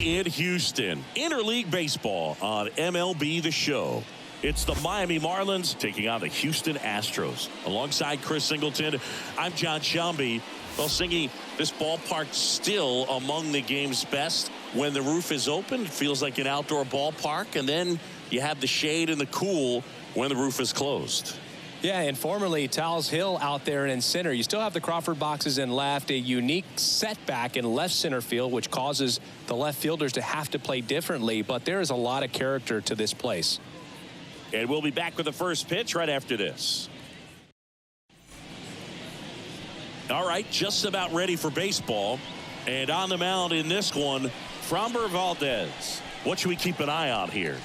In Houston, interleague baseball on MLB The Show. It's the Miami Marlins taking on the Houston Astros. Alongside Chris Singleton, I'm John Shambi. Well, Singy, this ballpark still among the game's best. When the roof is open, it feels like an outdoor ballpark, and then you have the shade and the cool when the roof is closed. Yeah, and formerly Towles Hill out there in center. You still have the Crawford boxes in left, a unique setback in left center field, which causes the left fielders to have to play differently. But there is a lot of character to this place. And we'll be back with the first pitch right after this. All right, just about ready for baseball. And on the mound in this one, Framber Valdez. What should we keep an eye on here?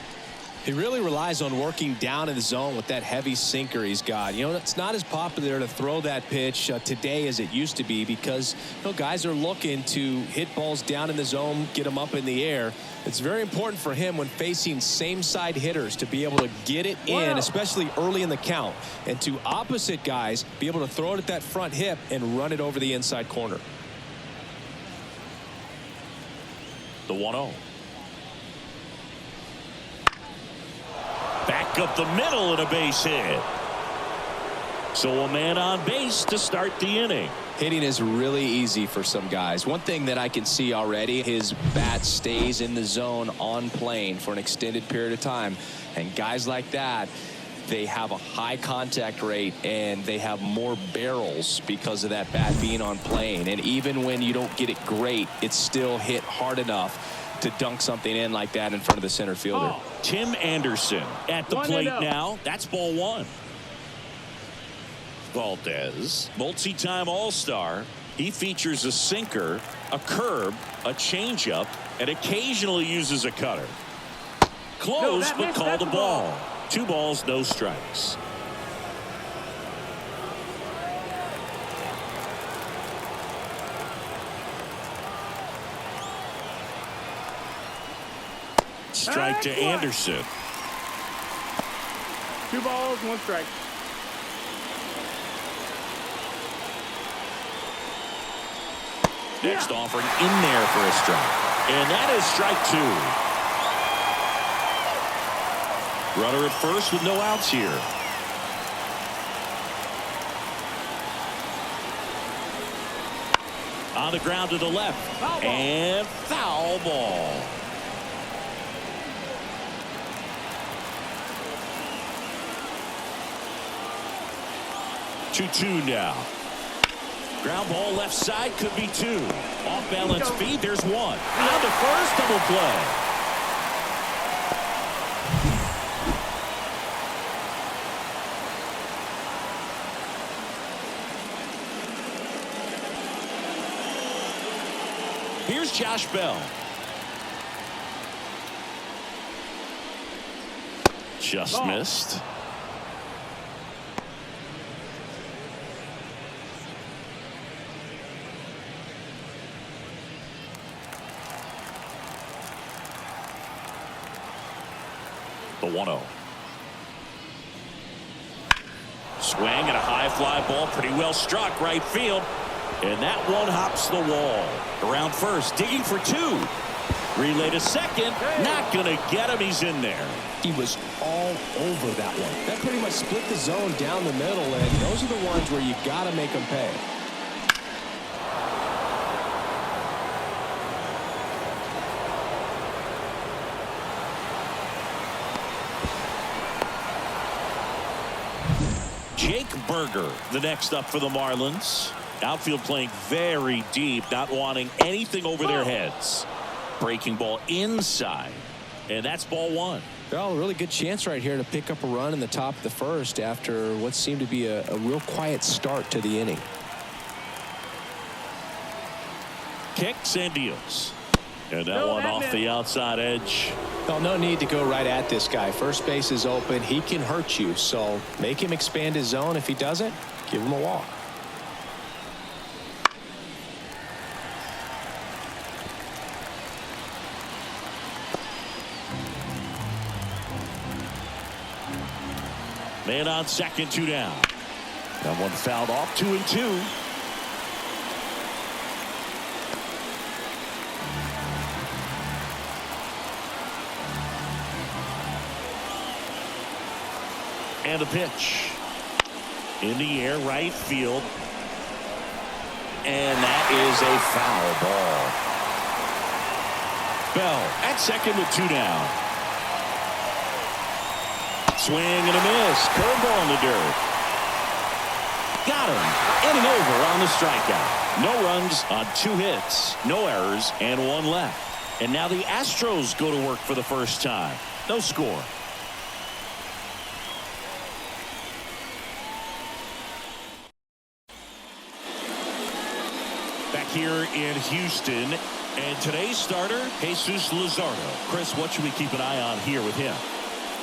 He really relies on working down in the zone with that heavy sinker he's got. You know, it's not as popular to throw that pitch today as it used to be because, you know, guys are looking to hit balls down in the zone, get them up in the air. It's very important for him when facing same side hitters to be able to get it in, especially early in the count, and to opposite guys be able to throw it at that front hip and run it over the inside corner. The 1-0. Back up the middle and a base hit. So a man on base to start the inning. Hitting is really easy for some guys. One thing that I can see already, his bat stays in the zone on plane for an extended period of time. And guys like that, they have a high contact rate and they have more barrels because of that bat being on plane. And even when you don't get it great, it's still hit hard enough to dunk something in like that in front of the center fielder. Tim Anderson at the plate now. That's ball one. Valdez, multi-time All-Star. He features a sinker, a curve, a changeup, and occasionally uses a cutter. Close, but called a ball. 2 balls, no strikes. Strike to Anderson. 2 balls, 1 strike. Next offering in there for a strike. And that is strike 2. Runner at first with no outs here. On the ground to the left. And foul ball. 2-2 now. Ground ball left side, could be 2. Off balance feed, there's 1. On to first, double play. Here's Josh Bell. Just missed. The 1-0. Swing and a high fly ball, pretty well struck right field. And that one hops the wall. Around first, digging for 2. Relay to second, not going to get him, he's in there. He was all over that one. That pretty much split the zone down the middle, and those are the ones where you got to make them pay. Jake Berger, the next up for the Marlins. Outfield playing very deep, not wanting anything over their heads. Breaking ball inside, and that's ball 1. Well, a really good chance right here to pick up a run in the top of the first after what seemed to be a real quiet start to the inning. Kicks and deals. And that one off the outside edge. Well, no need to go right at this guy. First base is open. He can hurt you. So make him expand his zone. If he doesn't, give him a walk. Man on second, 2 down. That one fouled off, 2-2. And the pitch. In the air, right field. And that is a foul ball. Bell at second with 2 down. Swing and a miss. Curveball in the dirt. Got him. Inning over on the strikeout. No runs on 2 hits. No errors and 1 left. And now the Astros go to work for the first time. No score. Back here in Houston, and today's starter, Jesus Luzardo. Chris, what should we keep an eye on here with him?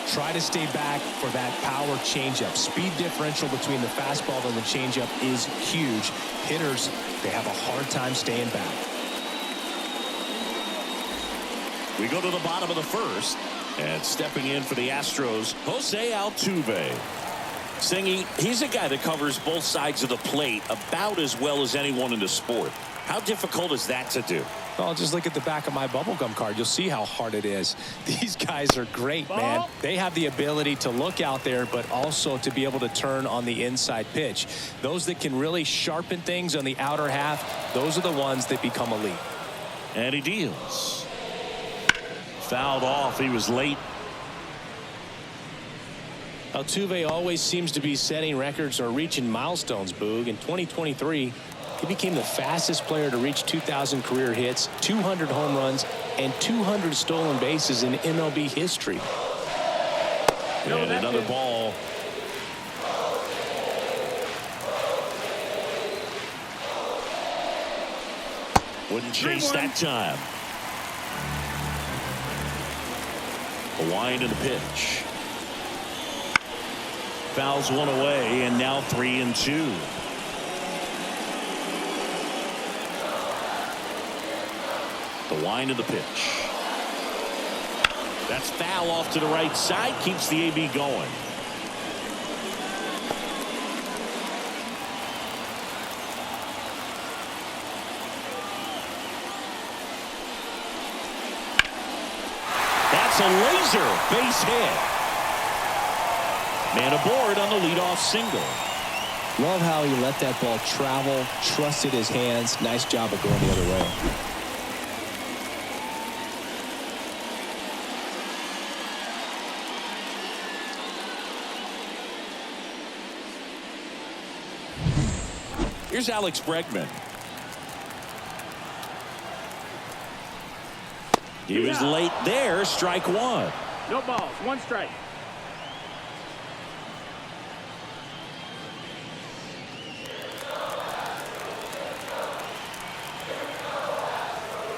Try to stay back for that power changeup. Speed differential between the fastball and the changeup is huge. Hitters, they have a hard time staying back. We go to the bottom of the first, and stepping in for the Astros, Jose Altuve. Singy, he's a guy that covers both sides of the plate about as well as anyone in the sport. How difficult is that to do? Well, just look at the back of my bubblegum card. You'll see how hard it is. These guys are great, man. They have the ability to look out there, but also to be able to turn on the inside pitch. Those that can really sharpen things on the outer half, those are the ones that become elite. And he deals. Fouled off. He was late. Altuve always seems to be setting records or reaching milestones, Boog. In 2023, he became the fastest player to reach 2,000 career hits, 200 home runs, and 200 stolen bases in MLB history. And another ball. Wouldn't chase that time. A wind in the pitch. Fouls one away, and now 3-2. The wind of the pitch. That's foul off to the right side. Keeps the AB going. That's a laser base hit. Man aboard on the leadoff single. Love how he let that ball travel, trusted his hands. Nice job of going the other way. Here's Alex Bregman. He was late there. Strike 1. No balls. 1 strike.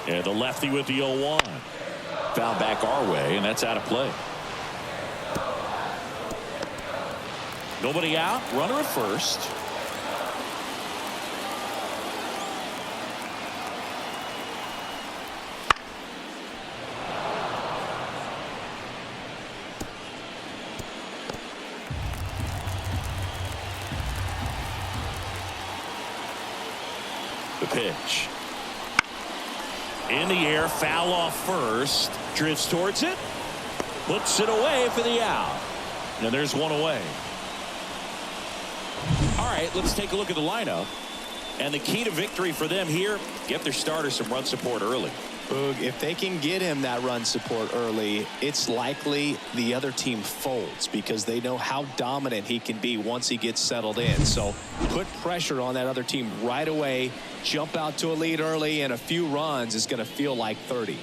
And the lefty with the 0-1. Foul back our way, and that's out of play. Nobody out. Runner at first. The pitch. In the air, foul off first. Drifts towards it. Puts it away for the out. And there's 1 away. All right, let's take a look at the lineup. And the key to victory for them here, get their starter some run support early. Boog, if they can get him that run support early, it's likely the other team folds because they know how dominant he can be once he gets settled in. So put pressure on that other team right away. Jump out to a lead early, and a few runs is going to feel like 30.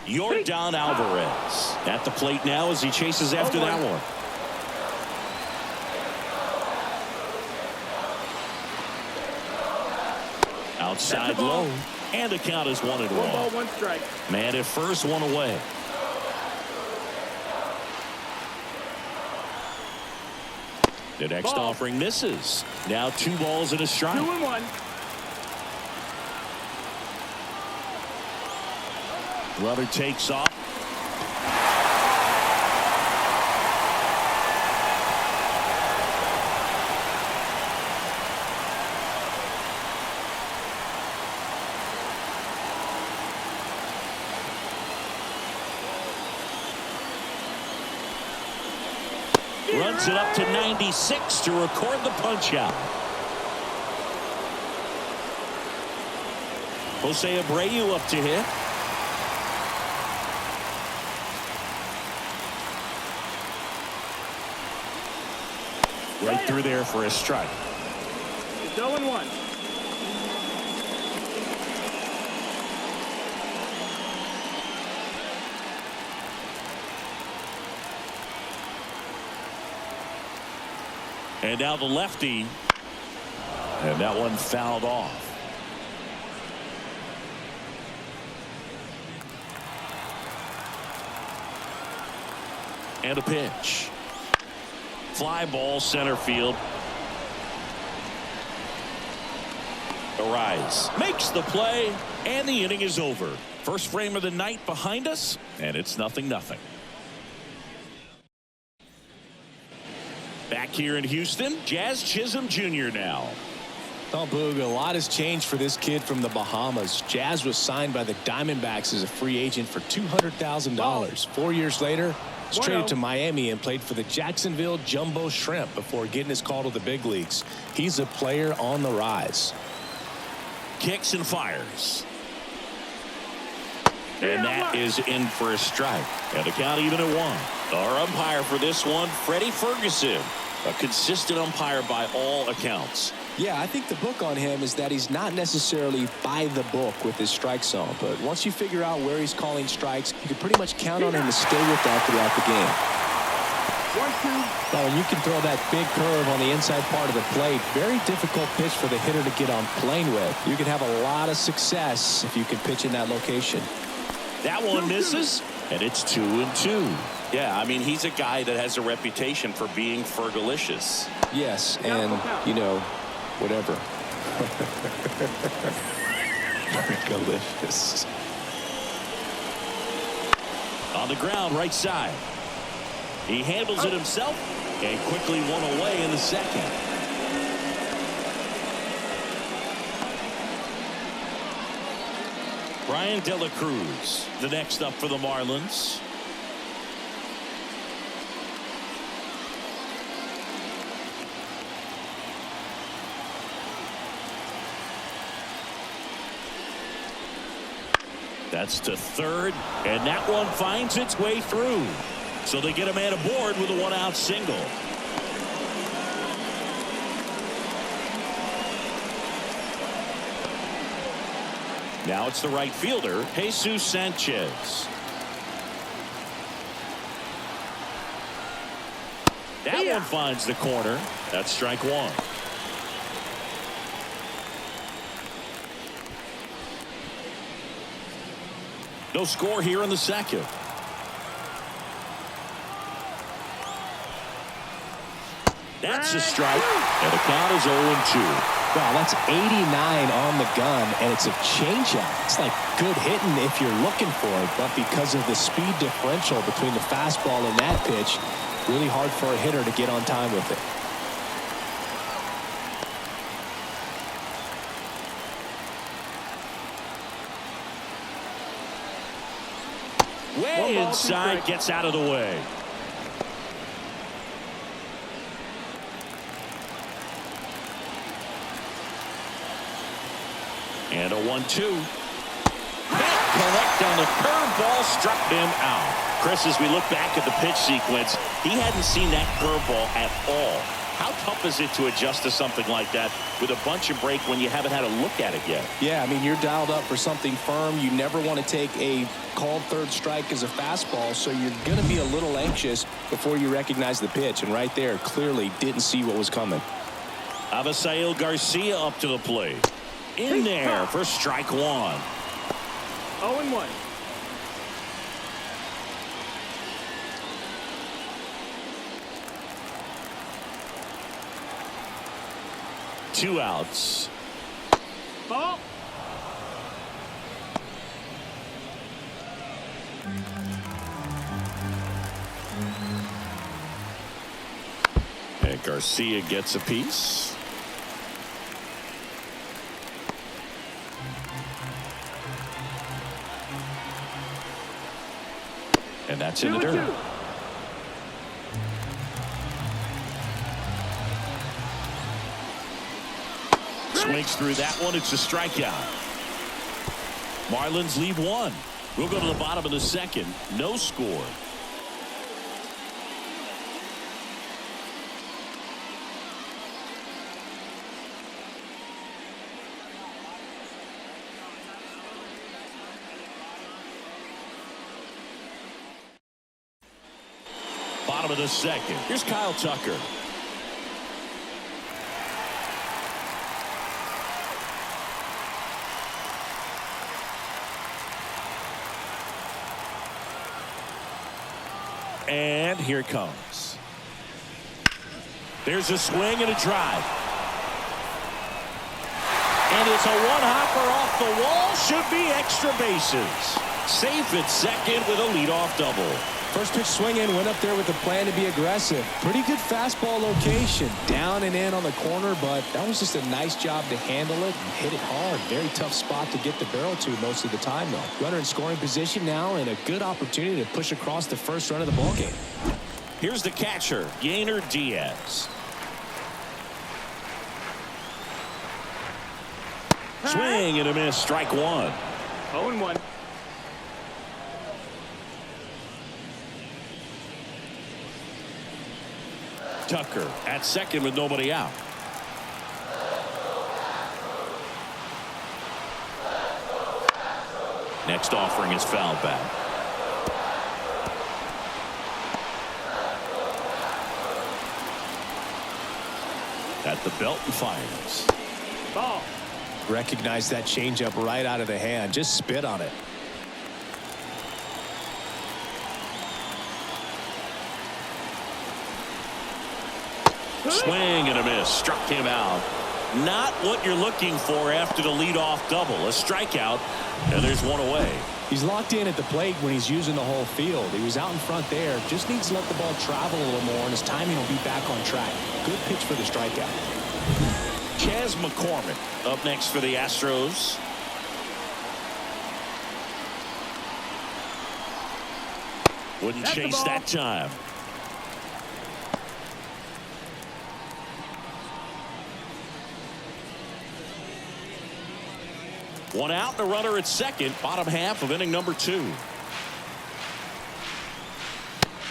Yordan Alvarez at the plate now as he chases after that one. Outside low, and the count is 1-1. 1 ball, 1 strike. Man at first, 1 away. The next offering misses. Now 2 balls and a strike. 2-1. Runner takes off. Runs it up to 96 to record the punch out. Jose Abreu up to hit. Right through there for a strike. It's 0-1. And now the lefty. And that one fouled off. And a pitch. Fly ball center field. Arise makes the play, and the inning is over. First frame of the night behind us, and it's 0-0. Back here in Houston, Jazz Chisholm Jr. now. Oh, Boog, a lot has changed for this kid from the Bahamas. Jazz was signed by the Diamondbacks as a free agent for $200,000. 4 years later, he's traded to Miami and played for the Jacksonville Jumbo Shrimp before getting his call to the big leagues. He's a player on the rise. Kicks and fires. And that is in for a strike. And the count even at 1. Our umpire for this one, Freddie Ferguson. A consistent umpire by all accounts. Yeah, I think the book on him is that he's not necessarily by the book with his strike zone. But once you figure out where he's calling strikes, you can pretty much count on him to stay with that throughout the game. 1-2. Well, and you can throw that big curve on the inside part of the plate. Very difficult pitch for the hitter to get on plane with. You can have a lot of success if you can pitch in that location. That one misses, and it's 2-2. Yeah, I mean, he's a guy that has a reputation for being Fergalicious. Yes, and, you know, whatever. Fergalicious. On the ground, right side. He handles it himself and quickly one away in the second. Brian De La Cruz, the next up for the Marlins. That's to third, and that one finds its way through. So they get a man aboard with a one-out single. Now it's the right fielder, Jesus Sanchez. That one finds the corner. That's strike 1. No score here in the second. That's a strike, and the count is 0-2. Wow, that's 89 on the gun, and it's a changeup. It's like good hitting if you're looking for it, but because of the speed differential between the fastball and that pitch, really hard for a hitter to get on time with it. Way inside, gets out of the way. And a 1-2. Collect on the curveball, struck him out. Chris, as we look back at the pitch sequence, he hadn't seen that curveball at all. How tough is it to adjust to something like that with a bunch of break when you haven't had a look at it yet? Yeah, I mean, you're dialed up for something firm. You never want to take a called third strike as a fastball, so you're going to be a little anxious before you recognize the pitch. And right there, clearly didn't see what was coming. Avisail Garcia up to the plate. In there for strike 1. 0-1. Two outs. Ball. And Garcia gets a piece. And that's in the dirt. Swings through that one. It's a strikeout. Marlins leave one. We'll go to the bottom of the second. No score. Bottom of the second. Here's Kyle Tucker. And here it comes. There's a swing and a drive. And it's a one-hopper off the wall. Should be extra bases. Safe at second with a leadoff double. First pitch swinging, went up there with a plan to be aggressive. Pretty good fastball location. Down and in on the corner, but that was just a nice job to handle it and hit it hard. Very tough spot to get the barrel to most of the time, though. Runner in scoring position now and a good opportunity to push across the first run of the ballgame. Here's the catcher, Yainer Diaz. Swing and a miss, strike one. 0-1. Tucker at second with nobody out. Next offering is fouled back. At the belt and fires. Ball. Recognize that changeup right out of the hand. Just spit on it. Swing and a miss. Struck him out. Not what you're looking for after the leadoff double. A strikeout, and there's one away. He's locked in at the plate when he's using the whole field. He was out in front there. Just needs to let the ball travel a little more, and his timing will be back on track. Good pitch for the strikeout. Chas McCormick up next for the Astros. Wouldn't That's chase that time. One out and a runner at second. Bottom half of inning number 2.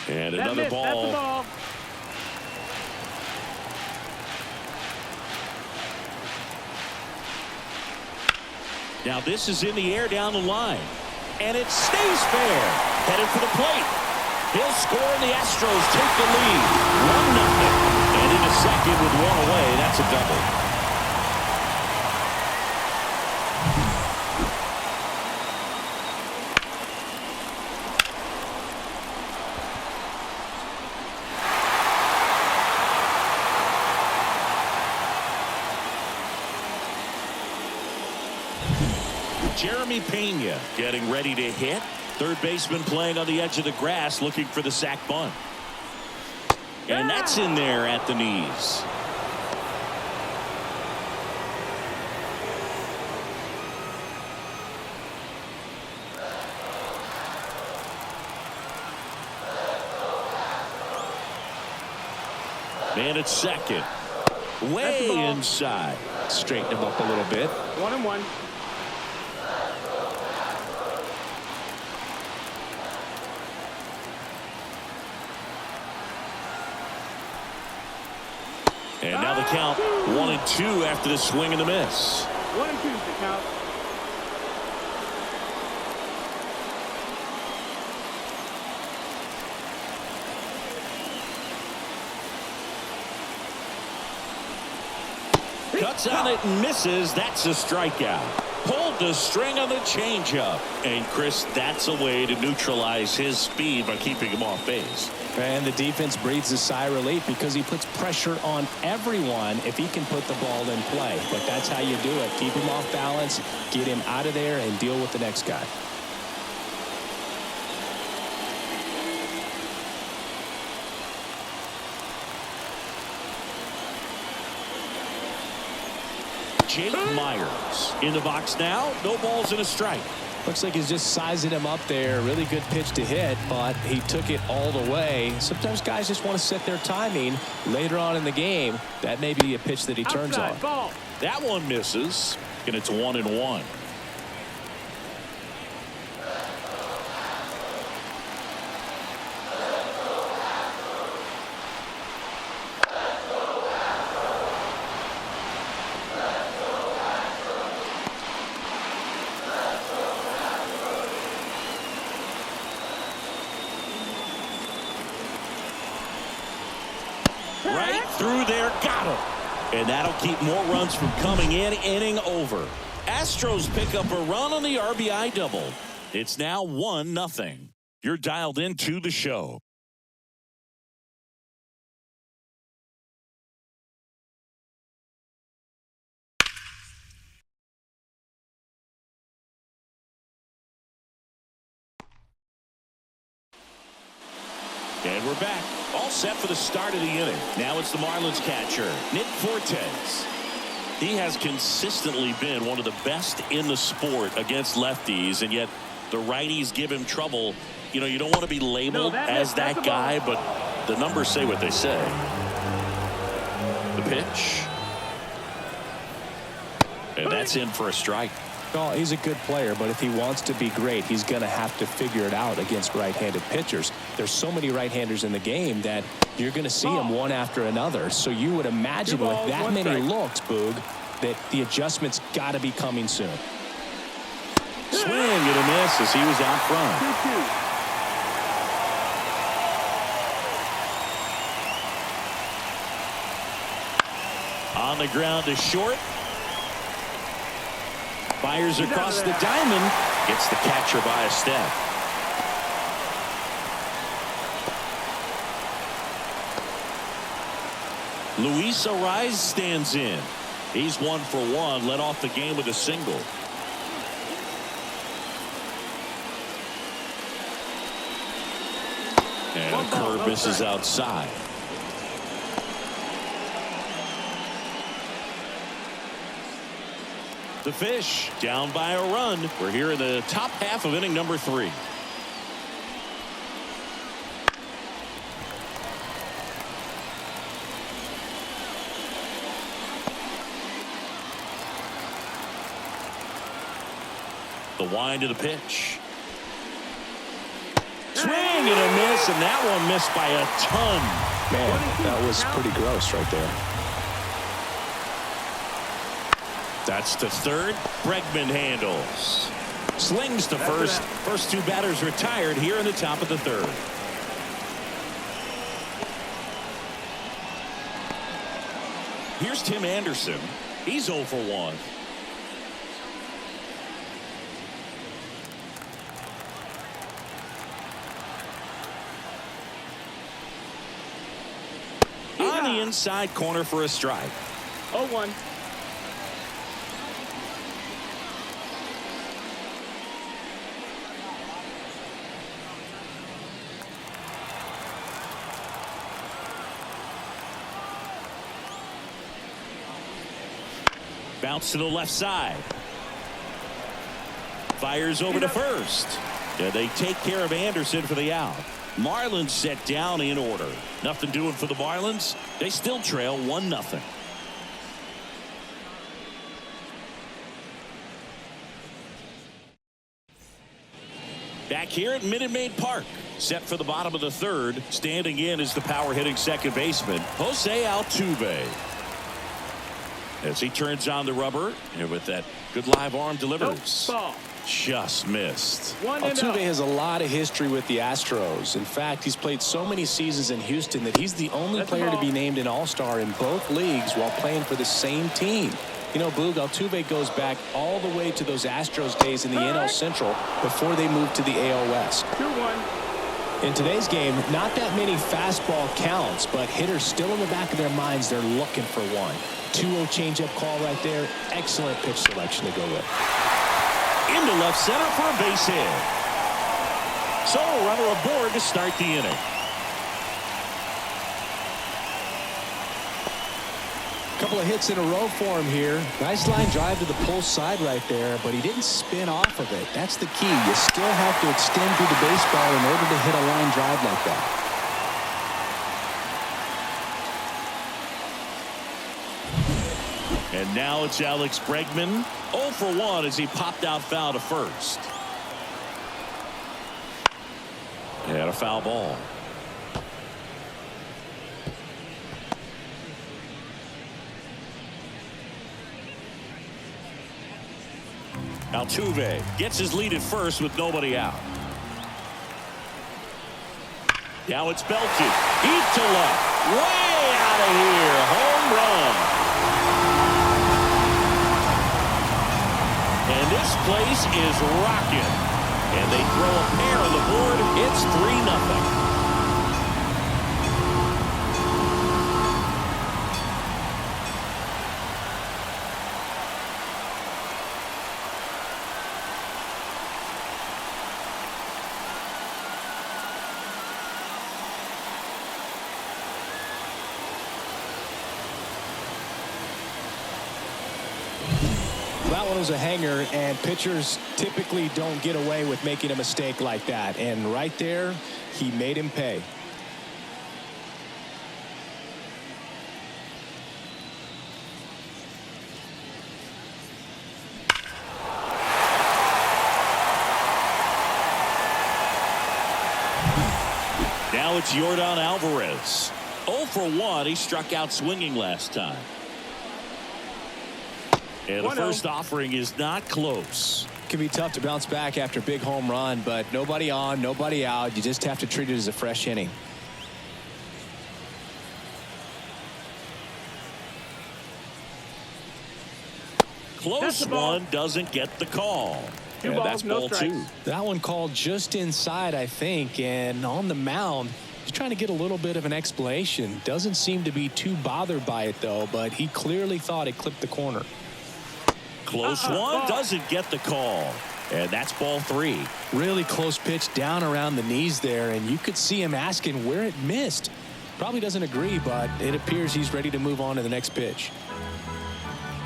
And another ball. That's the ball. Now this is in the air down the line. And it stays fair. Headed for the plate. He'll score and the Astros take the lead. 1-0. And into second with one away. That's a double. Jeremy Pena getting ready to hit. Third baseman playing on the edge of the grass looking for the sac bunt. And that's in there at the knees. Man at second. Way inside. Straighten him up a little bit. 1-1. And now the count 1-2 after the swing and the miss. 1-2 the count. Cuts on it and misses. That's a strikeout. Pulled the string on the changeup. And Chris, that's a way to neutralize his speed by keeping him off base. And the defense breathes a sigh of relief because he puts pressure on everyone if he can put the ball in play. But that's how you do it. Keep him off balance, get him out of there, and deal with the next guy. Jake Myers in the box now. No balls and a strike. Looks like he's just sizing him up there. Really good pitch to hit, but he took it all the way. Sometimes guys just want to set their timing later on in the game. That may be a pitch that he turns on. Ball. That one misses, and it's 1-1. Right through there, got him. And that'll keep more runs from coming in. Inning over. Astros pick up a run on the RBI double. It's now 1-0. You're dialed into the show. And we're back. All set for the start of the inning. Now it's the Marlins catcher, Nick Fortes. He has consistently been one of the best in the sport against lefties, and yet the righties give him trouble. You know, you don't want to be labeled as that guy, but the numbers say what they say. The pitch. And that's in for a strike. Well, he's a good player, but if he wants to be great, he's going to have to figure it out against right-handed pitchers. There's so many right-handers in the game that you're going to see them one after another. So you would imagine with that many looks, Boog, that the adjustment's got to be coming soon. Swing and a miss as he was out front. 2-2. On the ground to short. Fires across the diamond. Gets the catcher by a step. Luis Ariz stands in. He's 1 for 1. Led off the game with a single. And a curve misses outside. The Fish down by a run. We're here in the top half of inning number 3. The wind of the pitch. Swing and a miss, and that one missed by a ton. Man, that was pretty gross right there. That's to third. Bregman handles. Slings to first. First 2 batters retired here in the top of the 3rd. Here's Tim Anderson. He's 0 for 1. On the inside corner for a strike. 0-1. Bounce to the left side. Fires over to first. Yeah, they take care of Anderson for the out. Marlins set down in order. Nothing doing for the Marlins. They still trail 1-0. Back here at Minute Maid Park. Set for the bottom of the 3rd. Standing in is the power hitting second baseman, Jose Altuve. As he turns on the rubber, and with that good live arm delivers. Just missed. Altuve has a lot of history with the Astros. In fact, he's played so many seasons in Houston that he's the only player to be named an All-Star in both leagues while playing for the same team. You know, Boog, Altuve goes back all the way to those Astros days in the NL Central before they moved to the AL West. 2-1. In today's game, not that many fastball counts, but hitters still in the back of their minds, they're looking for one. 2-0 changeup call right there. Excellent pitch selection to go with. Into left center for a base hit. So a runner aboard to start the inning. couple of hits in a row for him here. Nice line drive to the pull side right there, but he didn't spin off of it. That's the key. You still have to extend through the baseball in order to hit a line drive like that. And now it's Alex Bregman. 0 for 1 as he popped out foul to first. And a foul ball. Altuve gets his lead at first with nobody out. Now it's belted deep to left, way out of here. Home run. And this place is rocking. And they throw a pair on the board. It's 3-0. That one was a hanger, and pitchers typically don't get away with making a mistake like that. And right there, he made him pay. Now it's Yordan Alvarez. 0 for 1. He struck out swinging last time. And the first offering is not close. It can be tough to bounce back after a big home run, but nobody on, nobody out. You just have to treat it as a fresh inning. Close one, doesn't get the call. Two and balls, that's no ball strikes. 2. That one called just inside, I think, and on the mound, he's trying to get a little bit of an explanation. Doesn't seem to be too bothered by it, though, but he clearly thought it clipped the corner. Close one, doesn't get the call. And that's ball 3. Really close pitch down around the knees there, and you could see him asking where it missed. Probably doesn't agree, but it appears he's ready to move on to the next pitch.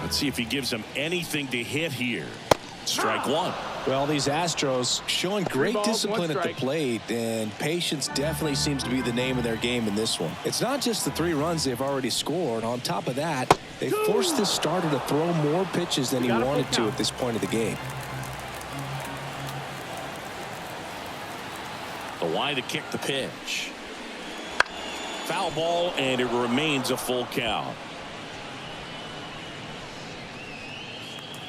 Let's see if he gives him anything to hit here. Strike 1. Well, these Astros showing great balls, discipline one at the strike. plate, and patience definitely seems to be the name of their game in this one. It's not just the 3 runs they've already scored. On top of that, they forced this starter to throw more pitches than he wanted to at this point of the game. The line to kick the pitch. Foul ball, and it remains a full count.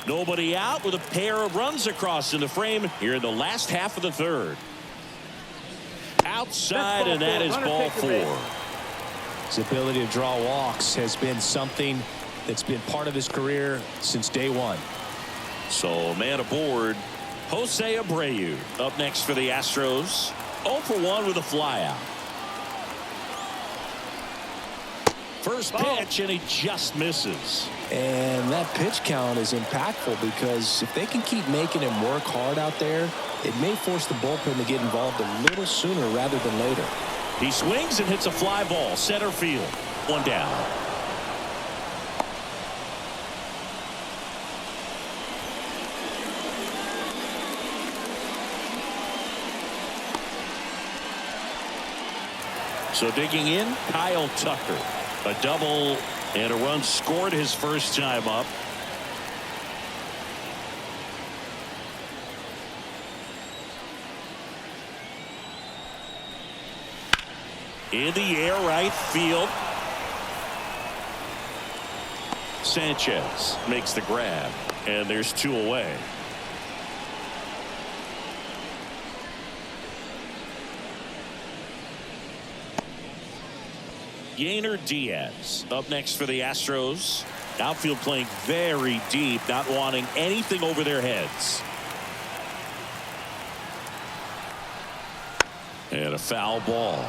Nobody out with a pair of runs across in the frame here in the last half of the 3rd. Outside, and that is ball 4. His ability to draw walks has been something that's been part of his career since day one. So man aboard, Jose Abreu up next for the Astros. 0 for 1 with a flyout. First pitch, and he just misses. And that pitch count is impactful because if they can keep making him work hard out there, it may force the bullpen to get involved a little sooner rather than later. He swings and hits a fly ball, center field. 1 down. So digging in, Kyle Tucker. A double and a run scored his first time up. In the air, right field. Sanchez makes the grab, and there's 2 away. Yainer Diaz up next for the Astros. Outfield playing very deep, not wanting anything over their heads. And a foul ball.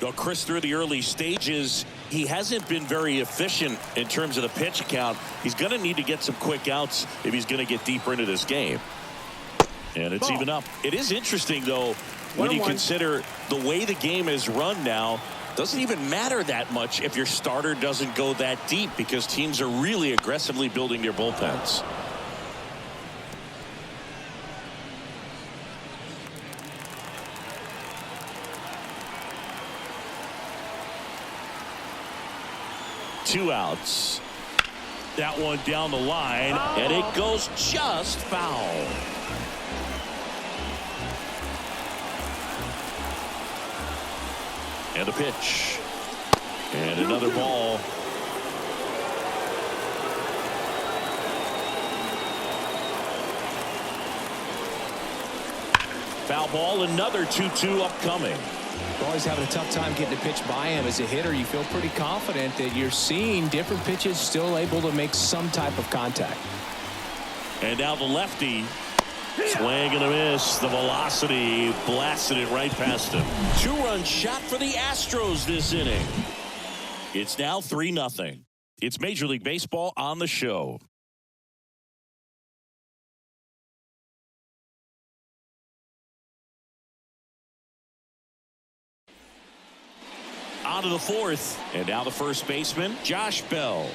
Well, Chris, through the early stages, he hasn't been very efficient in terms of the pitch count. He's going to need to get some quick outs if he's going to get deeper into this game. And it's even up. It is interesting, though, when you consider the way the game is run now. Doesn't even matter that much if your starter doesn't go that deep, because teams are really aggressively building their bullpens. Two outs. That one down the line, and it goes just foul. And a pitch. And another ball. Foul ball, another 2-2 upcoming. You're always having a tough time getting a pitch by him. As a hitter, you feel pretty confident that you're seeing different pitches still able to make some type of contact. And now the lefty. Swing and a miss. The velocity blasted it right past him. Two-run shot for the Astros this inning. It's now 3-0. It's Major League Baseball on the show. On to the fourth. And now the first baseman, Josh Bell.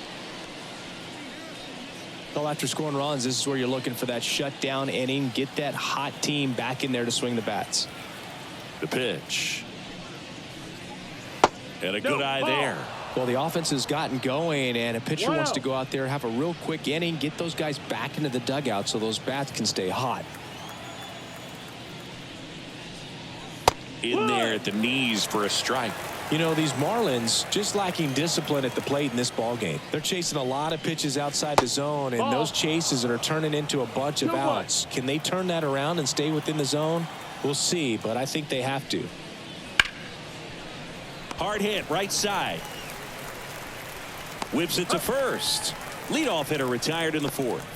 Well, after scoring runs, this is where you're looking for that shutdown inning. Get that hot team back in there to swing the bats. The pitch. And a good eye there. Well, the offense has gotten going, and a pitcher wants to go out there, have a real quick inning, get those guys back into the dugout so those bats can stay hot. In there at the knees for a strike. You know, these Marlins just lacking discipline at the plate in this ball game. They're chasing a lot of pitches outside the zone, and those chases are turning into a bunch of outs. Can they turn that around and stay within the zone? We'll see, but I think they have to. Hard hit, right side. Whips it to first. Leadoff hitter retired in the fourth.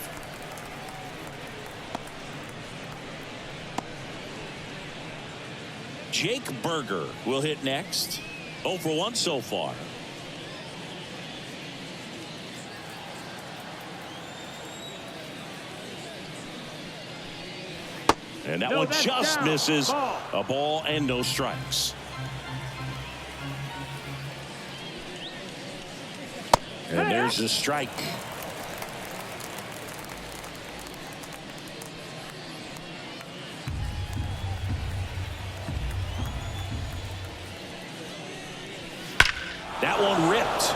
Jake Berger will hit next. 0 for 1 so far. And that one just misses. A ball and no strikes. And there's the strike. That one ripped.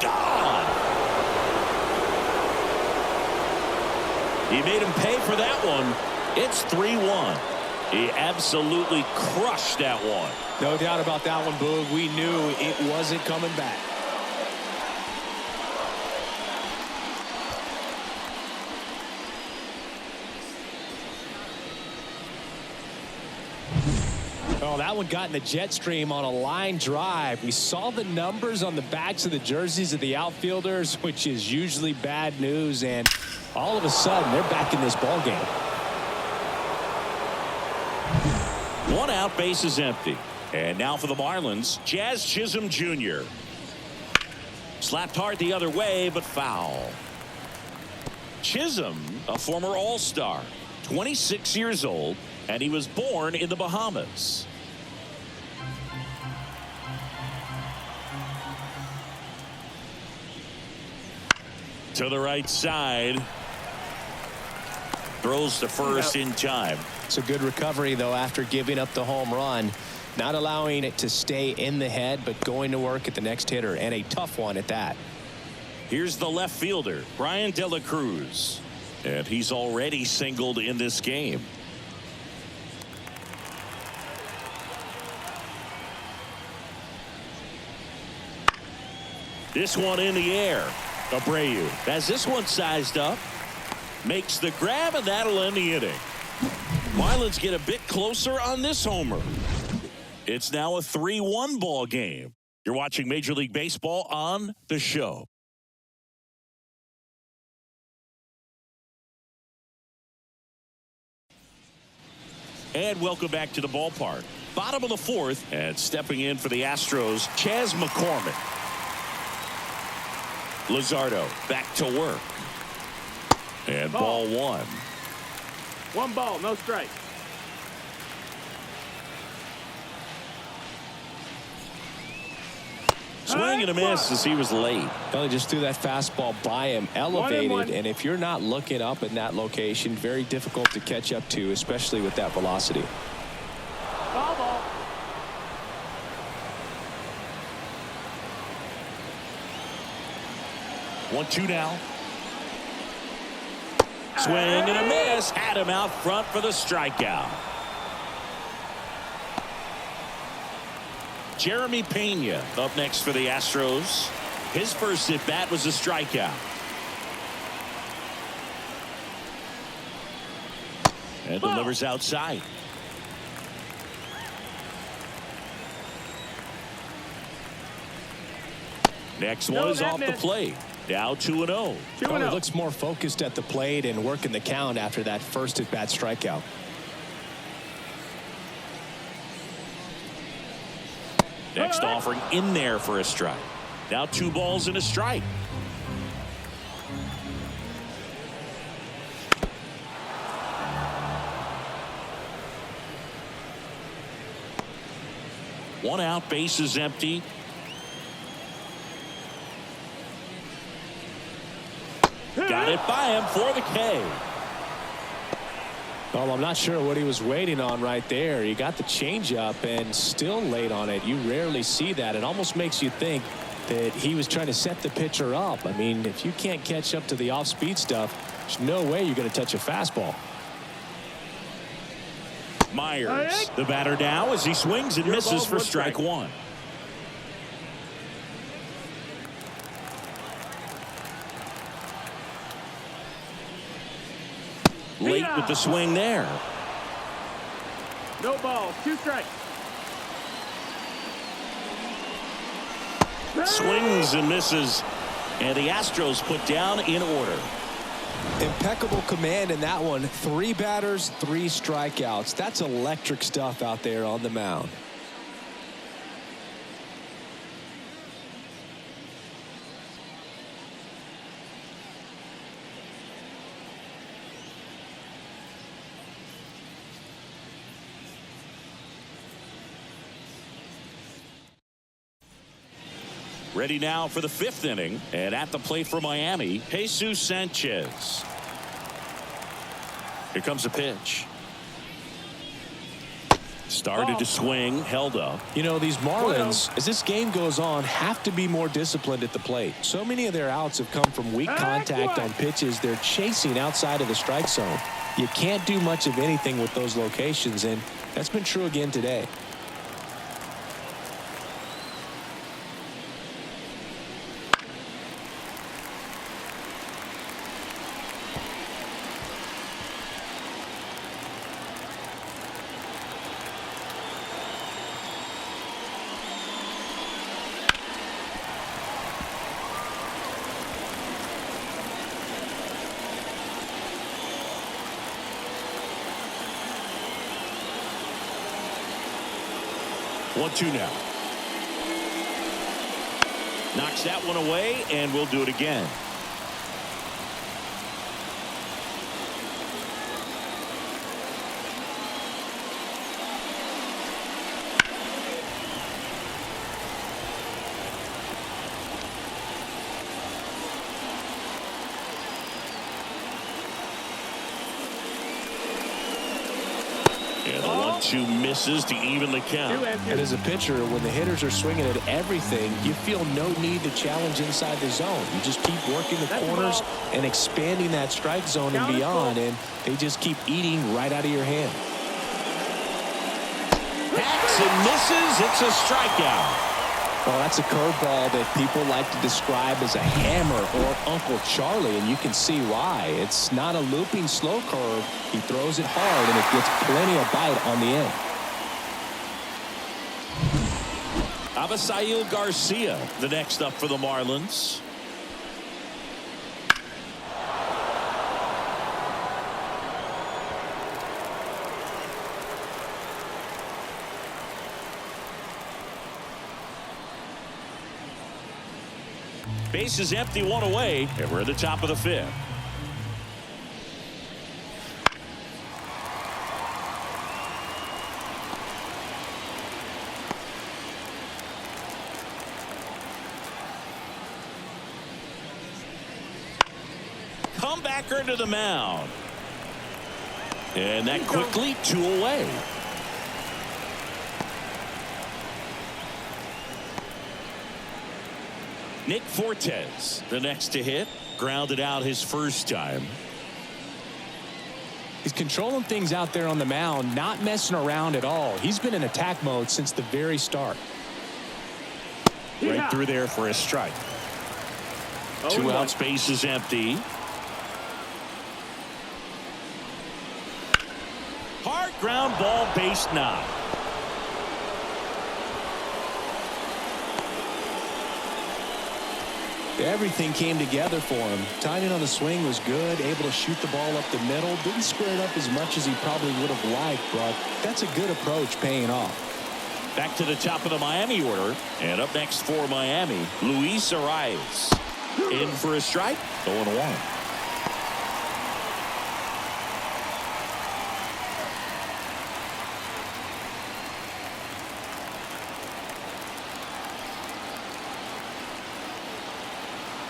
Gone. He made him pay for that one. It's 3-1. He absolutely crushed that one. No doubt about that one, Boog. We knew it wasn't coming back. Oh, that one got in the jet stream on a line drive. We saw the numbers on the backs of the jerseys of the outfielders, which is usually bad news, and all of a sudden they're back in this ball game. 1 out, base is empty. And now for the Marlins, Jazz Chisholm Jr. Slapped hard the other way, but foul. Chisholm, a former All-Star, 26 years old, and he was born in the Bahamas. To the right side. Throws to first in time. It's a good recovery, though, after giving up the home run. Not allowing it to stay in the head, but going to work at the next hitter, and a tough one at that. Here's the left fielder, Brian De La Cruz. And he's already singled in this game. This one in the air. Abreu has this one sized up. Makes the grab, and that'll end the inning. Marlins get a bit closer on this homer. It's now a 3-1 ball game. You're watching Major League Baseball on the show. And welcome back to the ballpark. Bottom of the fourth, and stepping in for the Astros, Chas McCormick. Luzardo back to work. And ball 1. 1 ball, no strike. swing and a miss as he was late. Well, he just threw that fastball by him, elevated, and if you're not looking up in that location, very difficult to catch up to, especially with that velocity. Ball. 1-2 now. Swing and a miss. Had him out front for the strikeout. Jeremy Pena up next for the Astros. His first at bat was a strikeout. And delivers outside. Next one is off the plate. Now 2-0. Well, he looks more focused at the plate and working the count after that first at bat strikeout. Next offering in there for a strike. Now 2 balls and a strike. One out, base is empty. Got it by him for the K. Well, I'm not sure what he was waiting on right there. He got the changeup and still late on it. You rarely see that. It almost makes you think that he was trying to set the pitcher up. I mean, if you can't catch up to the off-speed stuff, there's no way you're going to touch a fastball. Myers, the batter now as he swings and misses for strike 1. Late with the swing there. No ball. 2 strikes. Swings and misses. And the Astros put down in order. Impeccable command in that one. 3 batters, 3 strikeouts. That's electric stuff out there on the mound. Ready now for the 5th inning. And at the plate for Miami, Jesus Sanchez. Here comes a pitch. Started to swing, held up. You know, these Marlins, as this game goes on, have to be more disciplined at the plate. So many of their outs have come from weak contact on pitches they're chasing outside of the strike zone. You can't do much of anything with those locations, and that's been true again today. One-two now. Knocks that one away, and we'll do it again. And the 1-2 misses to even the count. And as a pitcher, when the hitters are swinging at everything, you feel no need to challenge inside the zone. You just keep working the corners and expanding that strike zone and beyond, and they just keep eating right out of your hand. Hacks and misses. It's a strikeout. Well, that's a curveball that people like to describe as a hammer or Uncle Charlie, and you can see why. It's not a looping slow curve. He throws it hard, and it gets plenty of bite on the end. Avisail Garcia, the next up for the Marlins. Base is empty, one away, and we're at the top of the 5th. comebacker to the mound. And that quickly 2 away. Nick Fortes, the next to hit, grounded out his first time. He's controlling things out there on the mound, not messing around at all. He's been in attack mode since the very start. Right through there for a strike. 2 out, space is empty. Hard ground ball, base knock. Everything came together for him. Timing on the swing was good, able to shoot the ball up the middle. Didn't square it up as much as he probably would have liked, but that's a good approach paying off. Back to the top of the Miami order. And up next for Miami, Luis Arias. In for a strike, 0-1.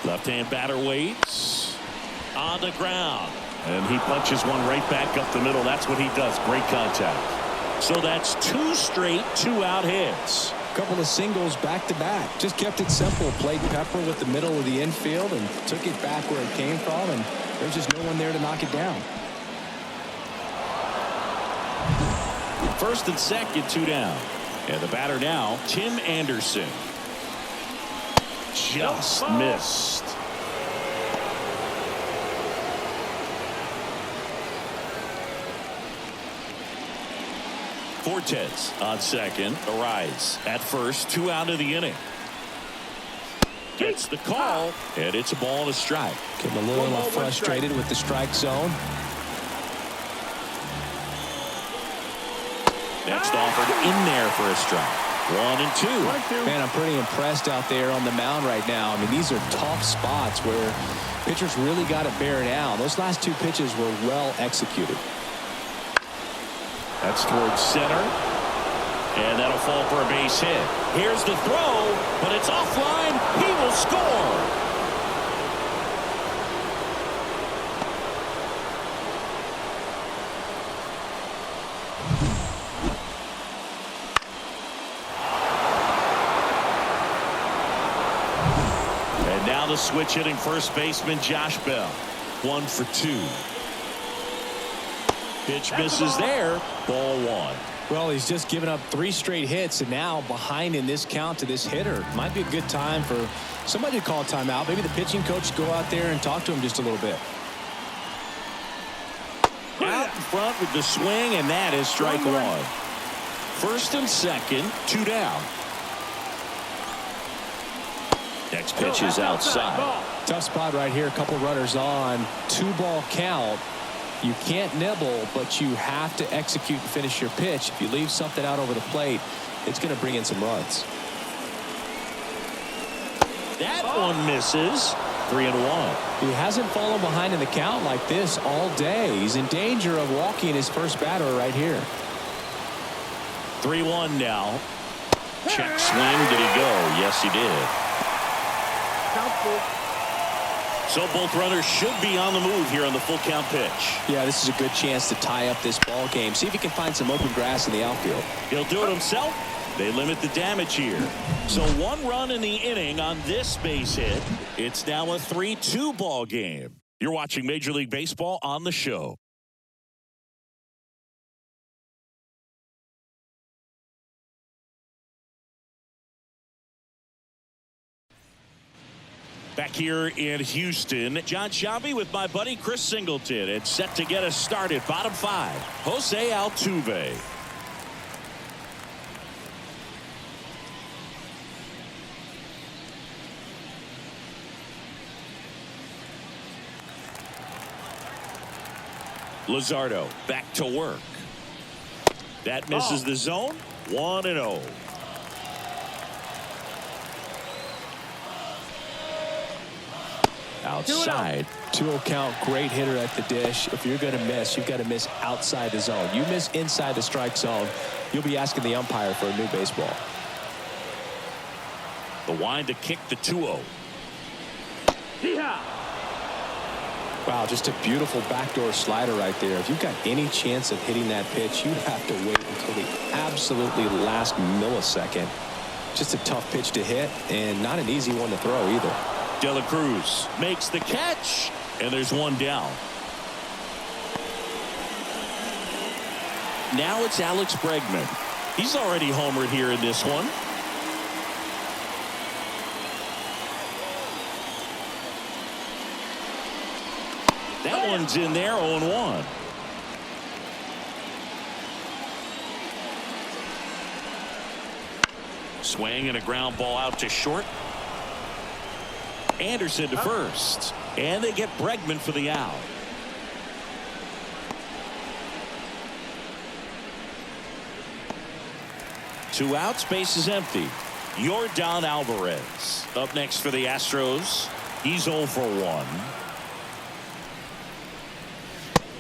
Left-hand batter waits on the ground, and he punches one right back up the middle. That's what he does. Great contact. So that's 2 straight 2-out hits. Couple of singles back to back. Just kept it simple. Played pepper with the middle of the infield and took it back where it came from, and there's just no one there to knock it down. First and second, 2 down. And the batter now, Tim Anderson. Just missed. Fortes on second. Arias at first. 2 out of the inning. Gets the call, and it's a ball and a strike. Getting a little frustrated with the strike zone. Next offered in there for a strike. 1-2. Man, I'm pretty impressed out there on the mound right now. I mean, these are tough spots where pitchers really got to bear down. Those last 2 pitches were well executed. That's towards center. And that'll fall for a base hit. Here's the throw, but it's offline. He will score. Now the switch hitting first baseman Josh Bell. 1 for 2. Pitch misses there. Ball 1. Well, he's just given up 3 straight hits, and now behind in this count to this hitter. Might be a good time for somebody to call a timeout. Maybe the pitching coach go out there and talk to him just a little bit. Out in front with the swing, and that is strike 1. First and second, 2 down. Next pitch is outside. Tough spot right here. A couple runners on. 2-ball count. You can't nibble, but you have to execute and finish your pitch. If you leave something out over the plate, it's going to bring in some runs. That one misses. 3-1. He hasn't fallen behind in the count like this all day. He's in danger of walking his first batter right here. 3-1 now. Check swing. Did he go? Yes, he did. So both runners should be on the move here on the full count pitch. Yeah, this is a good chance to tie up this ball game. See if he can find some open grass in the outfield. He'll do it himself. They limit the damage here. So 1 run in the inning on this base hit. It's now a 3-2 ball game. You're watching Major League Baseball on the Show. Back here in Houston, John Shambi with my buddy Chris Singleton. It's set to get us started. Bottom 5, Jose Altuve. Luzardo back to work. That misses the zone. 1-0. Outside. 2-0 count. Great hitter at the dish. If you're going to miss, you've got to miss outside the zone. You miss inside the strike zone, you'll be asking the umpire for a new baseball. The wind to kick the 2-0. Wow, just a beautiful backdoor slider right there. If you've got any chance of hitting that pitch, you have to wait until the absolutely last millisecond. Just a tough pitch to hit and not an easy one to throw either. De La Cruz makes the catch, and there's one down. Now it's Alex Bregman. He's already homered here in this one. That one's in there, 0-1. Swing and a ground ball out to short. Anderson to first. And they get Bregman for the out. Two outs, base is empty. Yordan Alvarez up next for the Astros. He's 0 for 1.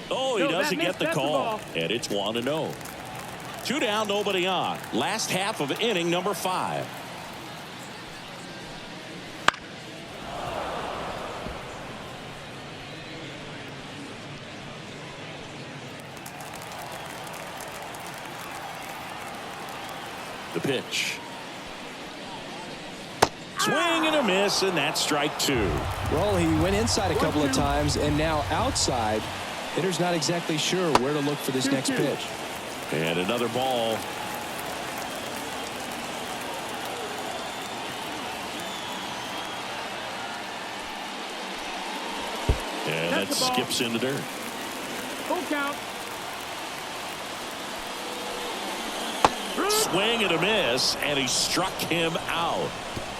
Oh, he doesn't get the call. And it's 1-0. 2 down, nobody on. Last half of inning number 5. The pitch. Swing and a miss, and that's strike 2. Well, he went inside a couple of times, and now outside. Hitter's not exactly sure where to look for this next pitch. And another ball. And that skips in the dirt. Full count. Swing and a miss, and he struck him out.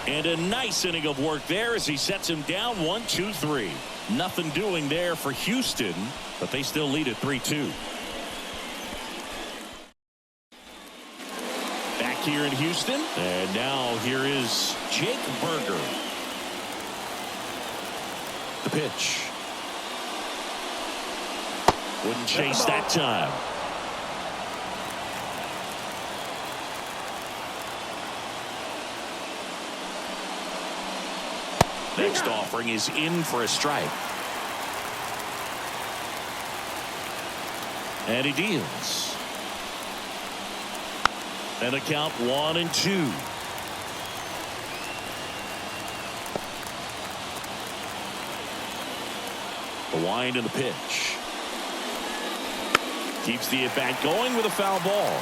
And a nice inning of work there as he sets him down 1-2-3. Nothing doing there for Houston, but they still lead at 3-2. Back here in Houston, and now here is Jake Burger. The pitch. Wouldn't chase that time. Next offering is in for a strike. And he deals. And a count 1-2. The wind and the pitch. Keeps the at-bat going with a foul ball.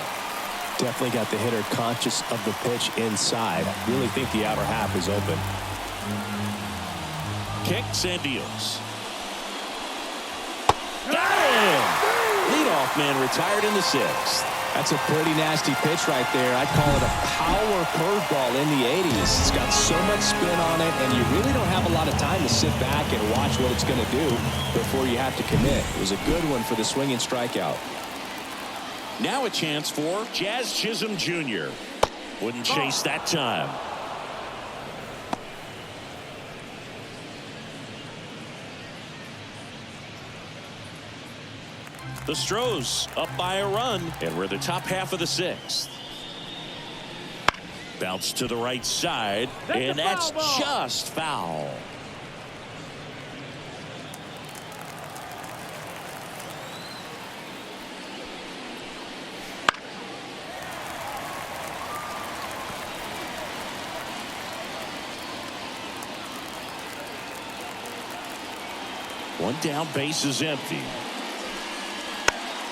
Definitely got the hitter conscious of the pitch inside. Really think the outer half is open. Kicks and deals. Got him! Leadoff man retired in the 6th. That's a pretty nasty pitch right there. I'd call it a power curveball in the 80s. It's got so much spin on it, and you really don't have a lot of time to sit back and watch what it's going to do before you have to commit. It was a good one for the swinging strikeout. Now a chance for Jazz Chisholm Jr. Wouldn't chase that time. The Astros up by a run, and we're the top half of the 6th. Bounce to the right side, and that's just foul. One down, base is empty.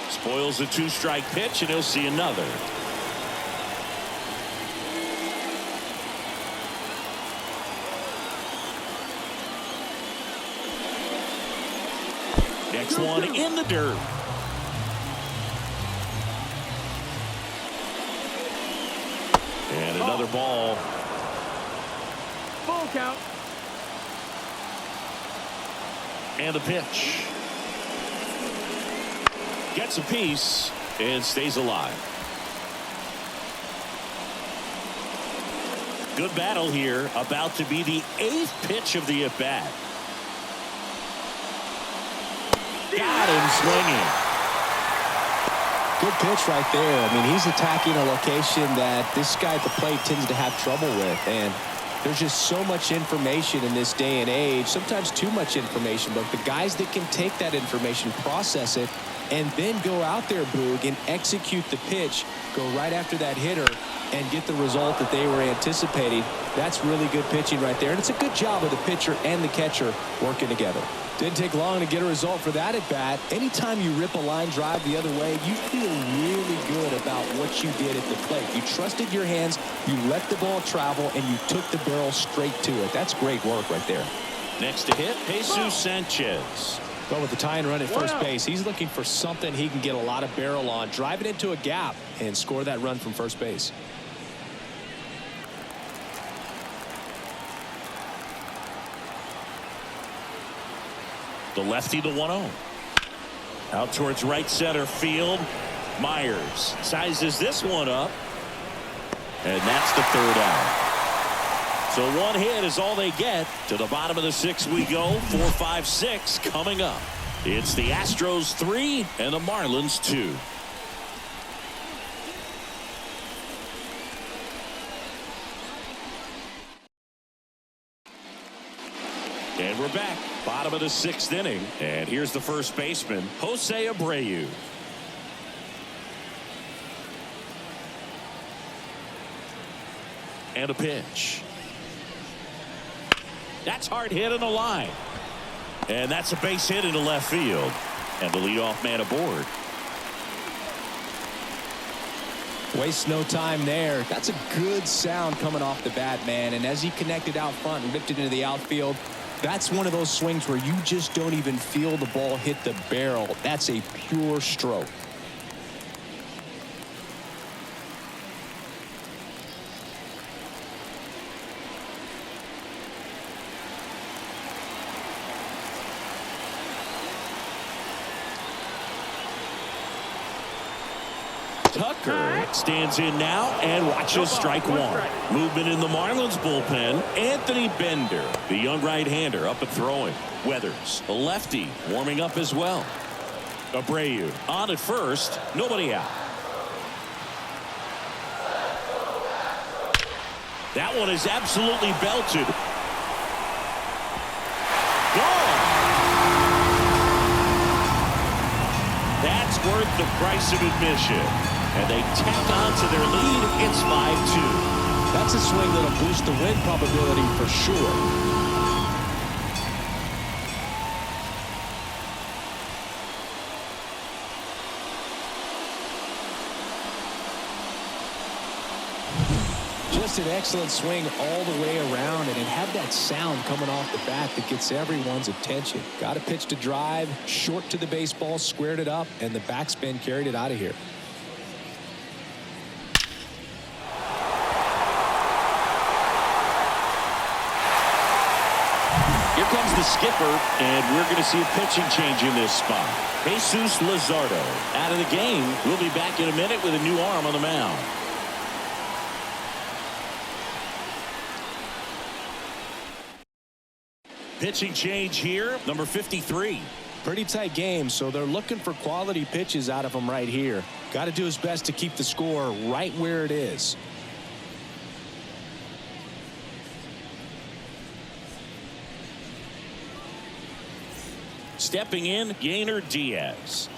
Spoils a 2-strike pitch, and he'll see another. Next one in the dirt. And another ball. Full count. And the pitch. Gets a piece and stays alive. Good battle here. About to be the 8th pitch of the at-bat. Got him swinging. Good pitch right there. I mean, he's attacking a location that this guy at the plate tends to have trouble with. And There's just so much information in this day and age, sometimes too much information, but the guys that can take that information, process it, and then go out there, Boog, and execute the pitch, go right after that hitter, and get the result that they were anticipating. That's really good pitching right there. And it's a good job of the pitcher and the catcher working together. Didn't take long to get a result for that at bat. Anytime you rip a line drive the other way, you feel really good about what you did at the plate. You trusted your hands, you let the ball travel, and you took the barrel straight to it. That's great work right there. Next to hit, Jesus Sanchez. But with the tying run at first base, he's looking for something he can get a lot of barrel on, drive it into a gap, and score that run from first base. The lefty, the 1-0. Out towards right center field. Myers sizes this one up. And that's the third out. So one hit is all they get. To the bottom of the sixth we go. 4-5-6 coming up. It's the Astros 3 and the Marlins 2. And we're back. Bottom of the sixth inning. And here's the first baseman, Jose Abreu. And a pitch. That's hard hit in the line. And that's a base hit into left field. And the leadoff man aboard. Waste no time there. That's a good sound coming off the bat, man. And as he connected out front and ripped it into the outfield, that's one of those swings where you just don't even feel the ball hit the barrel. That's a pure stroke. Tucker stands in now and watches strike one. Movement in the Marlins bullpen. Anthony Bender, the young right-hander, up and throwing. Weathers, a lefty, warming up as well. Abreu on at first, nobody out. That one is absolutely belted. Gone. That's worth the price of admission. And they tack on to their lead. It's 5-2. That's a swing that'll boost the win probability for sure. Just an excellent swing all the way around, and it had that sound coming off the bat that gets everyone's attention. Got a pitch to drive, short to the baseball, squared it up, and the backspin carried it out of here. Here comes the skipper, and we're going to see a pitching change in this spot. Jesus Luzardo out of the game. We'll be back in a minute with a new arm on the mound. Pitching change here, number 53. Pretty tight game, so they're looking for quality pitches out of him right here. Got to do his best to keep the score right where it is. Stepping in, Yainer Diaz.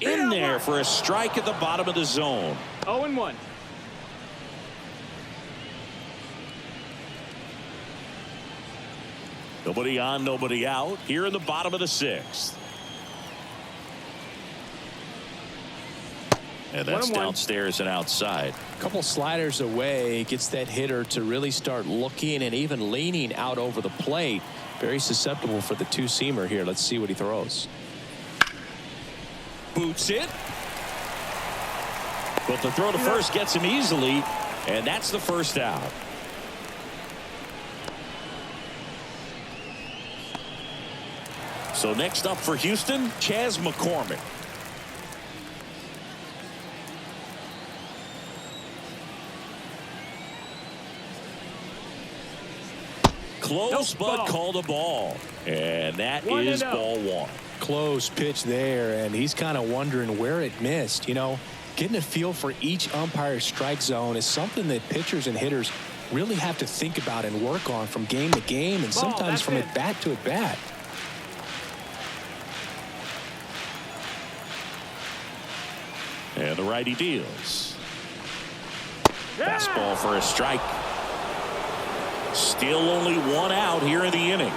In there for a strike at the bottom of the zone. 0-1. Nobody on, nobody out. Here in the bottom of the sixth. And that's 1-1. downstairs and outside. A couple sliders away gets that hitter to really start looking and even leaning out over the plate. Very susceptible for the two-seamer here. Let's see what he throws. Boots it. But the throw to first gets him easily. And that's the first out. So next up for Houston, Chas McCormick. Close, but called a ball. And that is ball one. Close pitch there, and he's kind of wondering where it missed. You know, Getting a feel for each umpire's strike zone is something that pitchers and hitters really have to think about and work on from game to game and sometimes from at bat to at bat. And the righty deals. Fastball for a strike. Still only one out here in the inning.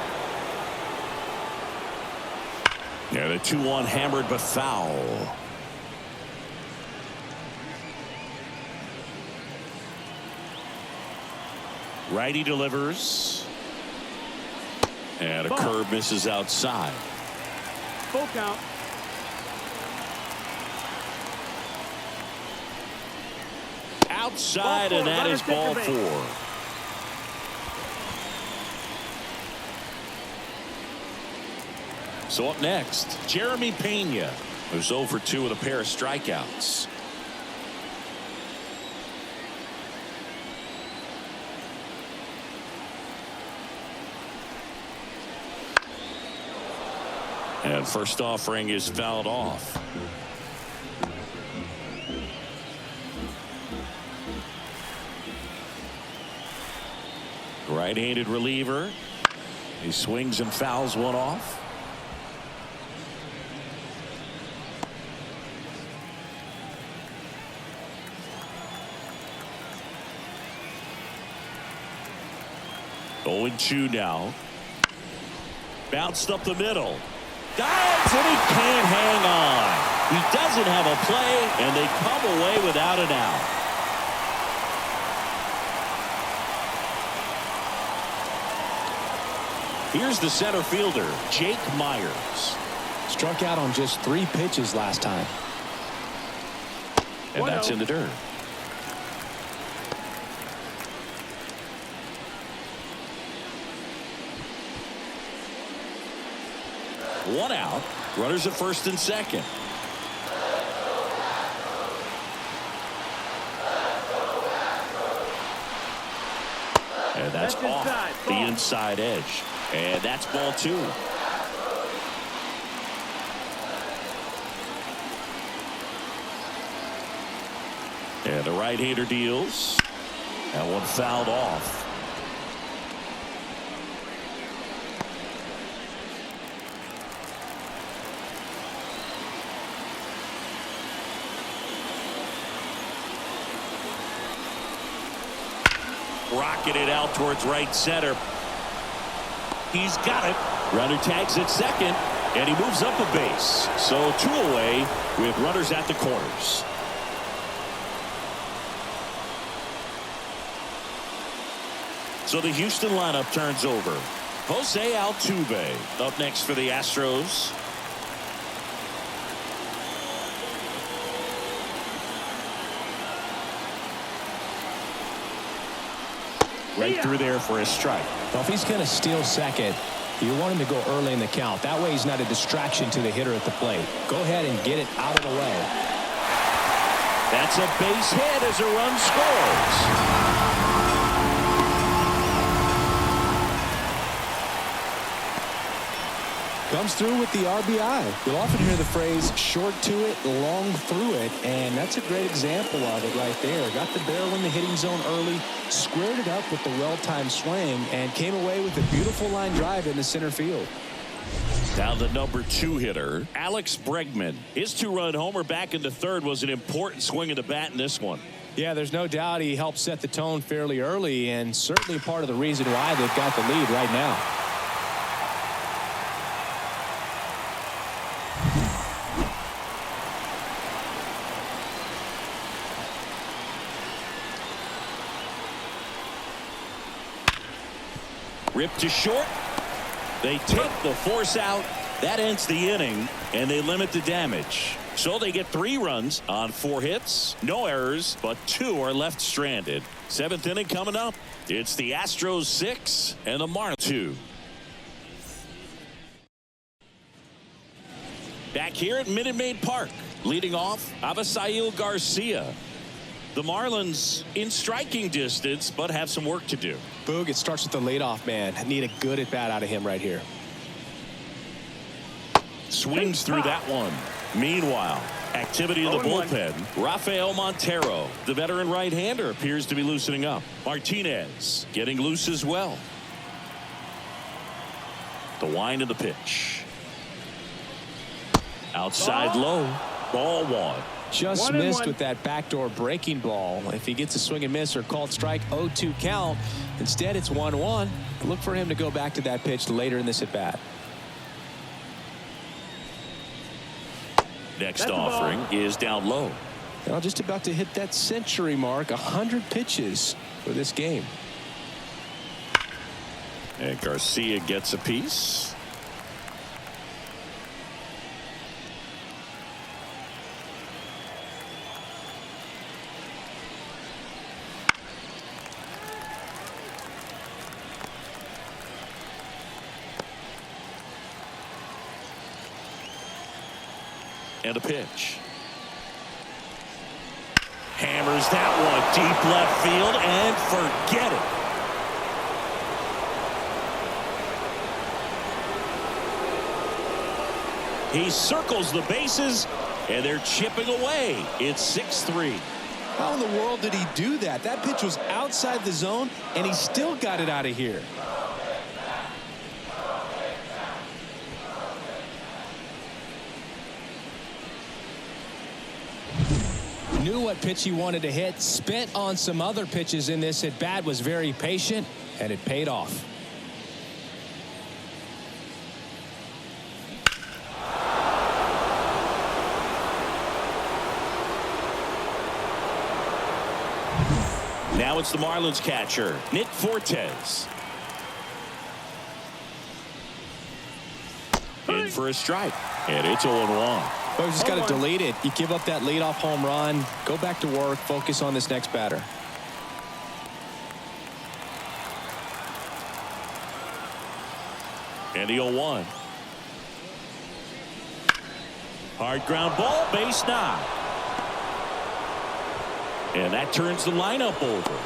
And a 2-1 hammered but foul. Righty delivers. And a curve misses outside. Full count. Outside, and that is ball 4. So up next, Jeremy Pena, who's 0 for 2 with a pair of strikeouts. And first offering is fouled off. Right-handed reliever. He swings and fouls one off. Oh, 0-2 now. Bounced up the middle. Dives, and he can't hang on. He doesn't have a play, and they come away without an out. Here's the center fielder, Jake Myers. Struck out on just 3 pitches last time. And that's in the dirt. One out. Runners at first and second. And that's off the inside edge. And that's ball 2. And the right-hander deals. That one fouled off. Rocketed out towards right center. He's got it. Runner tags at second, and he moves up a base. So 2 away with runners at the corners. So the Houston lineup turns over. Jose Altuve up next for the Astros. Right through there for a strike. Well, if he's going to steal second, you want him to go early in the count. That way he's not a distraction to the hitter at the plate. Go ahead and get it out of the way. That's a base hit as a run scores. Comes through with the RBI. You'll often hear the phrase short to it, long through it, and that's a great example of it right there. Got the barrel in the hitting zone early, squared it up with the well-timed swing, and came away with a beautiful line drive into center field. Now the number 2 hitter, Alex Bregman. His 2-run homer back in the third was an important swing of the bat in this one. Yeah, there's no doubt he helped set the tone fairly early, and certainly part of the reason why they've got the lead right now. Ripped to short. They take the force out. That ends the inning, and they limit the damage. So they get 3 runs on 4 hits. No errors, but 2 are left stranded. 7th inning coming up. It's the Astros 6 and the Marlins 2. Back here at Minute Maid Park. Leading off, Avisail Garcia. The Marlins in striking distance, but have some work to do. Boog, it starts with the leadoff man. Need a good at-bat out of him right here. Swings through that one. Meanwhile, Activity in the 0-1. bullpen. Rafael Montero, the veteran right-hander, appears to be loosening up. Martinez getting loose as well. The wind of the pitch. Outside low. Ball 1. Just 1-1. missed with that backdoor breaking ball. If he gets a swing and miss or called strike, 0-2 count. Instead, it's 1-1. Look for him to go back to that pitch later in this at bat. Next That's the offering ball. is down low. Now just about to hit that century mark. 100 pitches for this game. And Garcia gets a piece. And a pitch. Hammers that one deep left field and forget it. He circles the bases and they're chipping away. It's 6-3. How in the world did he do that? That pitch was outside the zone and he still got it out of here. Knew what pitch he wanted to hit, spent on some other pitches in this at bat, was very patient, and it paid off. Now it's the Marlins catcher, Nick Fortes. In for a strike, and it's 0-1. But we just got to delete it. You give up that leadoff home run, go back to work, focus on this next batter. And the 0-1. Hard ground ball, base knock. And that turns the lineup over.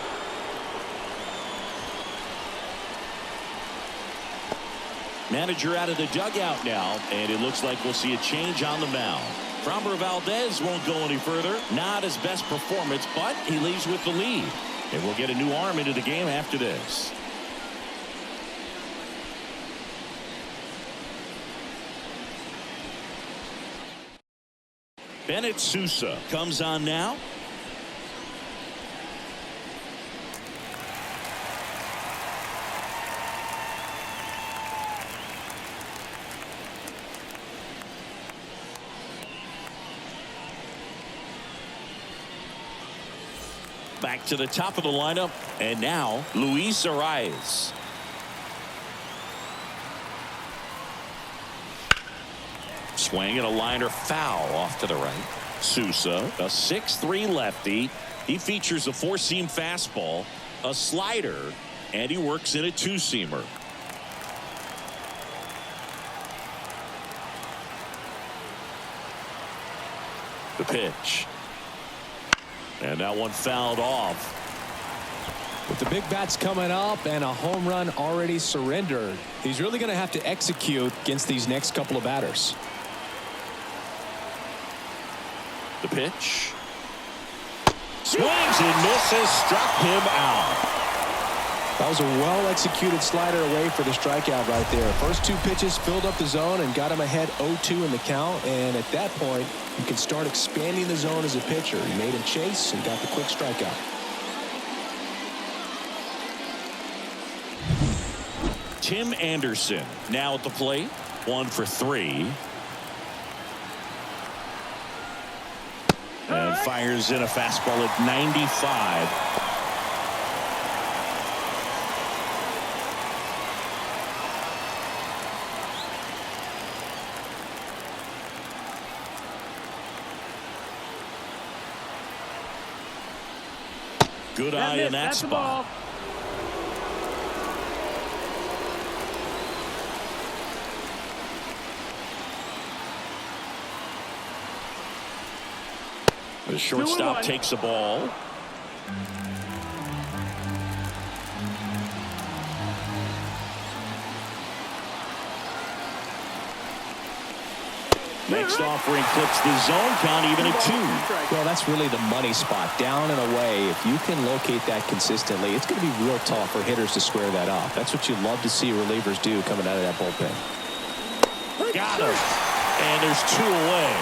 Manager out of the dugout now, and it looks like we'll see a change on the mound. Framber Valdez won't go any further. Not his best performance, but he leaves with the lead. And we'll get a new arm into the game after this. Bennett Sousa comes on now. Back to the top of the lineup, and now Luis Arias. Swing and a liner foul off to the right. Sousa, a 6'3" lefty. He features a four-seam fastball, a slider, and he works in a two-seamer. The pitch. And that one fouled off. With the big bats coming up and a home run already surrendered, he's really going to have to execute against these next couple of batters. The pitch. Swings and misses, struck him out. That was a well-executed slider away for the strikeout right there. First two pitches filled up the zone and got him ahead 0-2 in the count. And at that point, you can start expanding the zone as a pitcher. He made him chase and got the quick strikeout. Tim Anderson now at the plate. 1 for 3. And fires in a fastball at 95. Good eye in that spot. The shortstop takes the ball. Next offering clips the zone count even at 2. Well, that's really the money spot, down and away. If you can locate that consistently, it's going to be real tough for hitters to square that off. That's what you love to see relievers do coming out of that bullpen. Got him. And there's 2 away.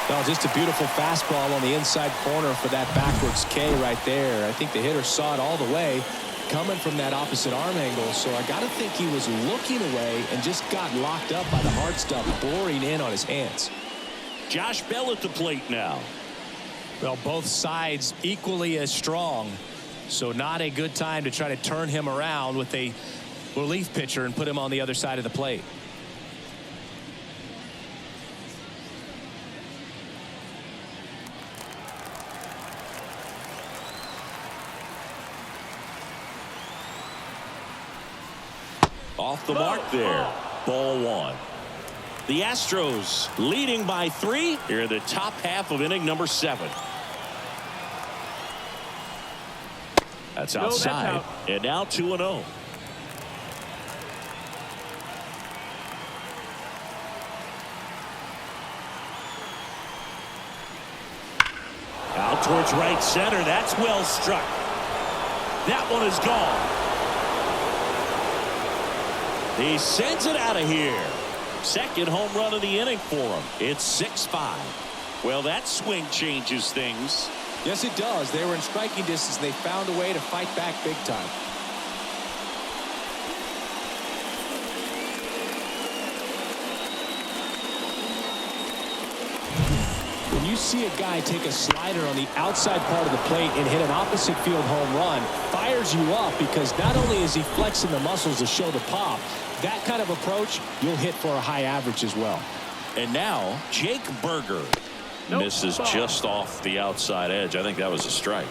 Well, just a beautiful fastball on the inside corner for that backwards K right there. I think the hitter saw it all the way coming from that opposite arm angle. So I got to think he was looking away and just got locked up by the hard stuff boring in on his hands. Josh Bell at the plate now. Well, both sides equally as strong. So not a good time to try to turn him around with a relief pitcher and put him on the other side of the plate. Off the mark there. Ball 1. The Astros leading by 3 here in the top half of inning number 7. That's outside. And now 2-0. Out towards right center. That's well struck. That one is gone. He sends it out of here. Second home run of the inning for him. It's 6-5. Well, that swing changes things. Yes, it does. They were in striking distance. They found a way to fight back big time. When you see a guy take a slider on the outside part of the plate and hit an opposite field home run, fires you up because not only is he flexing the muscles to show the pop, that kind of approach, you'll hit for a high average as well. And now, Jake Berger misses just off the outside edge. I think that was a strike.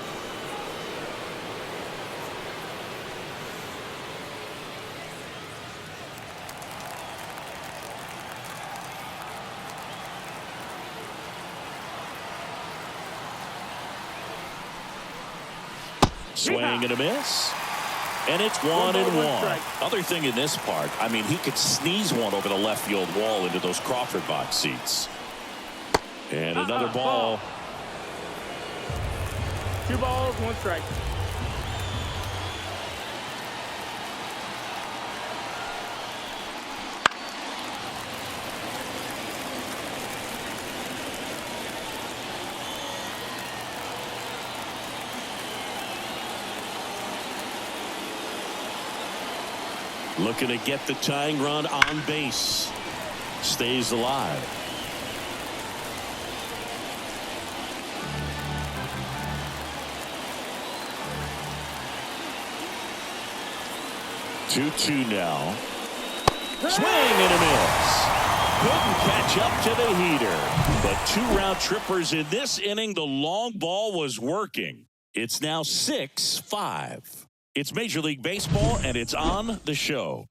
Swing and a miss. And it's 1-1. Other thing in this part, I mean, he could sneeze one over the left field wall into those Crawford box seats. And another ball. 2 balls, 1 strike. Looking to get the tying run on base. Stays alive. Two now. Swing and a miss. Couldn't catch up to the heater. But 2 round trippers in this inning. The long ball was working. It's now 6-5. It's Major League Baseball, and it's on the show.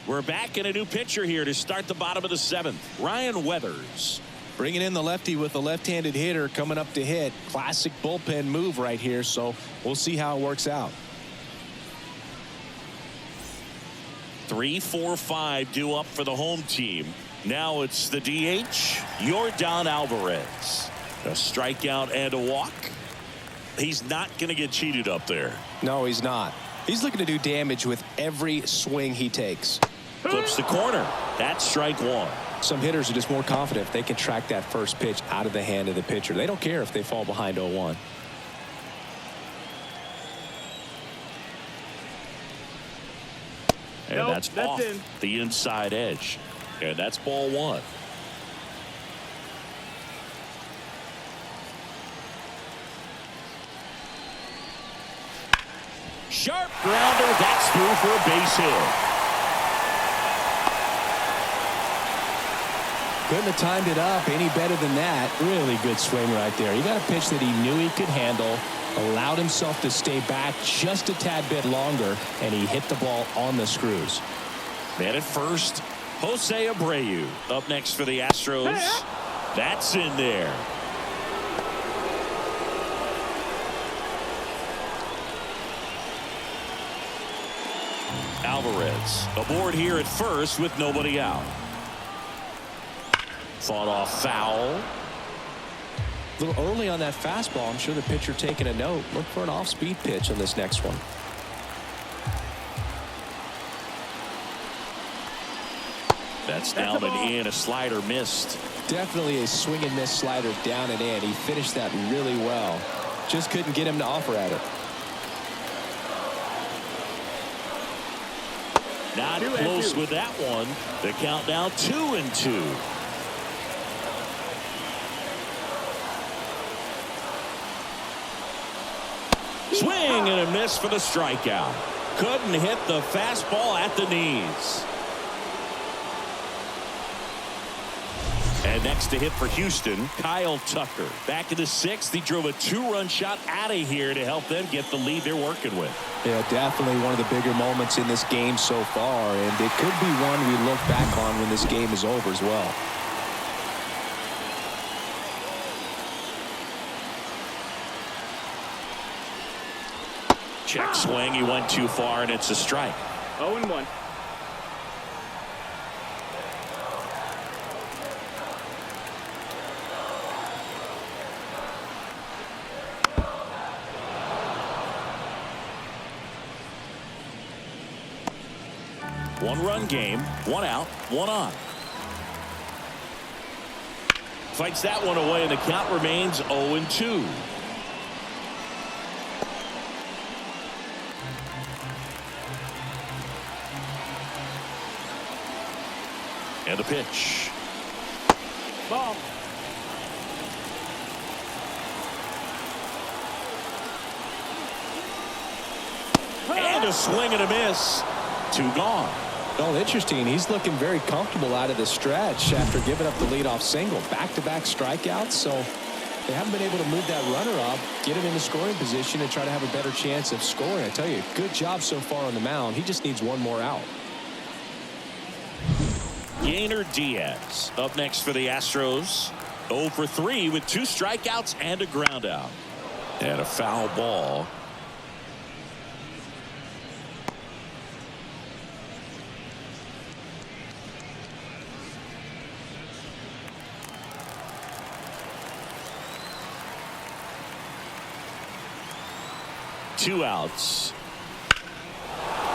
We're back in a new pitcher here to start the bottom of the 7th. Ryan Weathers. Bringing in the lefty with a left-handed hitter coming up to hit. Classic bullpen move right here, so we'll see how it works out. 3, 4, 5 due up for the home team. Now it's the DH, Yordan Alvarez. A strikeout and a walk. He's not going to get cheated up there. No, he's not. He's looking to do damage with every swing he takes. Flips the corner. That's strike 1. Some hitters are just more confident if they can track that first pitch out of the hand of the pitcher. They don't care if they fall behind 0-1. And that's off the inside edge. And that's ball 1. Sharp grounder. That's through for a base hit. Couldn't have timed it up any better than that. Really good swing right there. He got a pitch that he knew he could handle, allowed himself to stay back just a tad bit longer, and he hit the ball on the screws. Man at first, Jose Abreu up next for the Astros. That's in there. Alvarez aboard here at first with nobody out. Fought off foul. A little early on that fastball. I'm sure the pitcher taking a note. Look for an off-speed pitch on this next one. That's down and in. A slider missed. Definitely a swing and miss slider down and in. He finished that really well. Just couldn't get him to offer at it. Not close with that one. The count now 2-2. Swing and a miss for the strikeout. Couldn't hit the fastball at the knees. And next to hit for Houston, Kyle Tucker. Back in the sixth, he drove a 2-run shot out of here to help them get the lead they're working with. Yeah, definitely one of the bigger moments in this game so far, and it could be one we look back on when this game is over as well. Check swing, he went too far, and it's a strike. 0-1. One-run game, 1 out, 1 on. Fights that one away, and the count remains 0-2. And the pitch. Ball. And a swing and a miss. 2 gone. Well, interesting. He's looking very comfortable out of the stretch after giving up the leadoff single. Back-to-back strikeouts, so they haven't been able to move that runner up, get him in the scoring position, and try to have a better chance of scoring. I tell you, good job so far on the mound. He just needs one more out. Yainer Diaz up next for the Astros. 0 for 3 with 2 strikeouts and a ground out. And a foul ball. Two outs.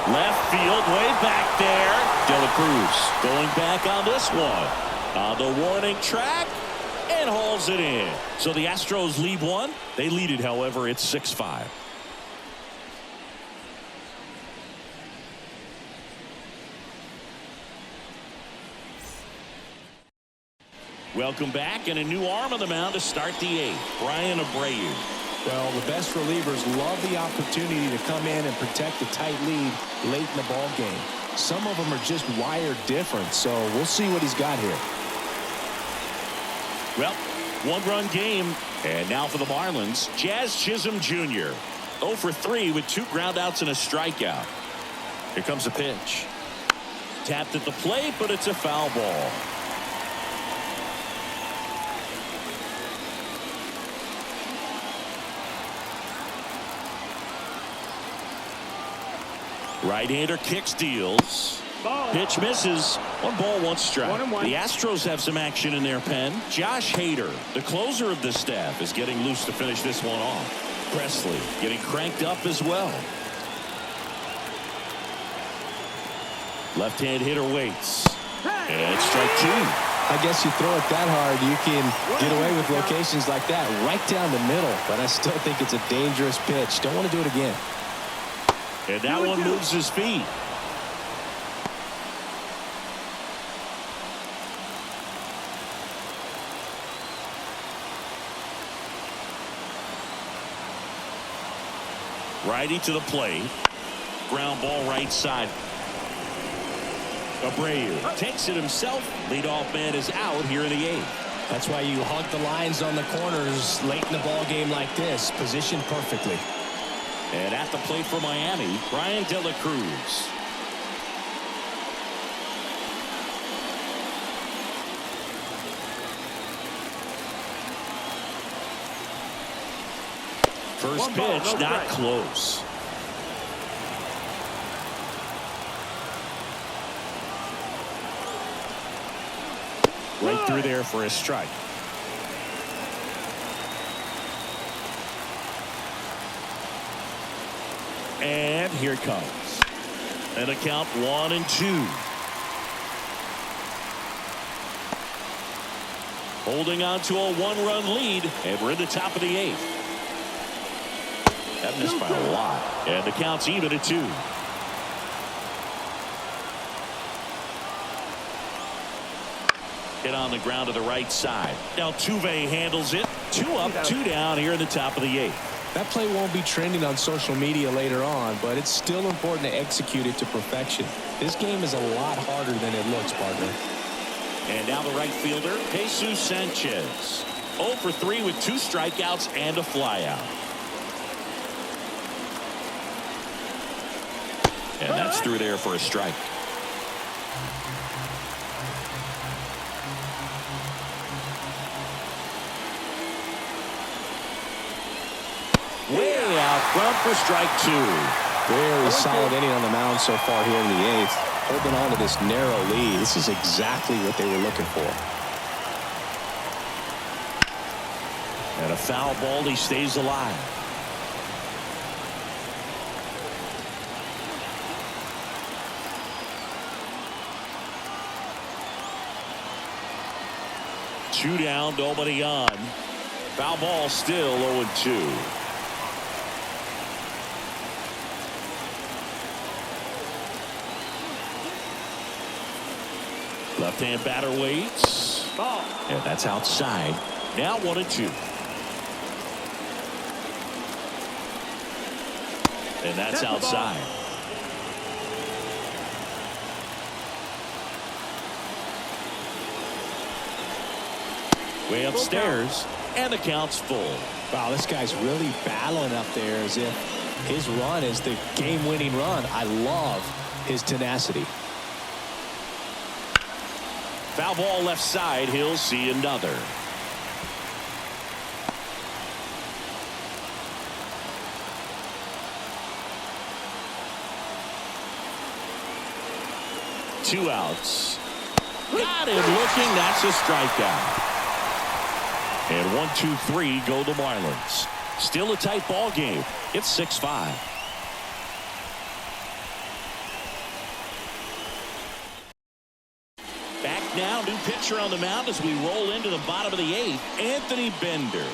Left field, way back there. De La Cruz going back on this one. On the warning track and hauls it in. So the Astros lead 1. They lead it, however, it's 6-5. Welcome back, and a new arm on the mound to start the 8th. Brian Abreu. Well, the best relievers love the opportunity to come in and protect a tight lead late in the ball game. Some of them are just wired different, so we'll see what he's got here. Well, 1-run game, and now for the Marlins, Jazz Chisholm Jr. 0 for 3 with 2 groundouts and a strikeout. Here comes a pitch. Tapped at the plate, but it's a foul ball. Right-hander kicks, deals. Ball. Pitch misses. 1 ball, 1 strike. 1-1. The Astros have some action in their pen. Josh Hader, the closer of the staff, is getting loose to finish this one off. Presley getting cranked up as well. Left-hand hitter waits. And it's strike 2. I guess you throw it that hard, you can get away with locations like that right down the middle. But I still think it's a dangerous pitch. Don't want to do it again. And that one moves his feet. Righty to the plate. Ground ball right side. Abreu takes it himself. Leadoff man is out here in the 8th. That's why you hug the lines on the corners late in the ball game like this. Positioned perfectly. And at the plate for Miami, Brian De La Cruz. First pitch, not close. Right through there for a strike. And here it comes. And a count 1-2. Holding on to a one-run lead, and we're in the top of the 8th. That missed by a lot, and the count's even at 2. Hit on the ground to the right side. Now Altuve handles it. 2 up, 2 down here in the top of the 8th. That play won't be trending on social media later on, but it's still important to execute it to perfection. This game is a lot harder than it looks, partner. And now the right fielder, Jesus Sanchez. 0 for 3 with 2 strikeouts and a flyout. And that's through there for a strike. Way out front for strike 2. Very solid inning on the mound so far here in the 8th. Holding on to this narrow lead. This is exactly what they were looking for. And a foul ball. He stays alive. Two down, nobody on. Foul ball, still 0-2. Left-hand batter waits. Ball. And that's outside. Now 1-2. And that's outside. Way upstairs, and the count's full. Wow, this guy's really battling up there as if his run is the game-winning run. I love his tenacity. Foul ball left side. He'll see another. Two outs. Got him looking. That's a strikeout. And 1-2-3 go the Marlins. Still a tight ball game. It's 6-5. Back now, new pitcher on the mound as we roll into the bottom of the 8th. Anthony Bender.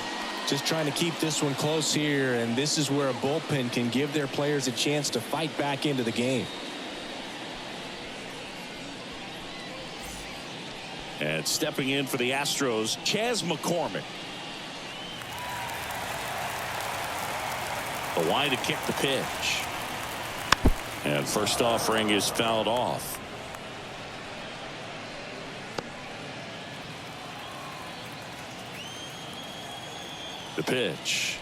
Just trying to keep this one close here, and this is where a bullpen can give their players a chance to fight back into the game. And stepping in for the Astros, Chas McCormick. The line to kick the pitch. And first offering is fouled off. The pitch.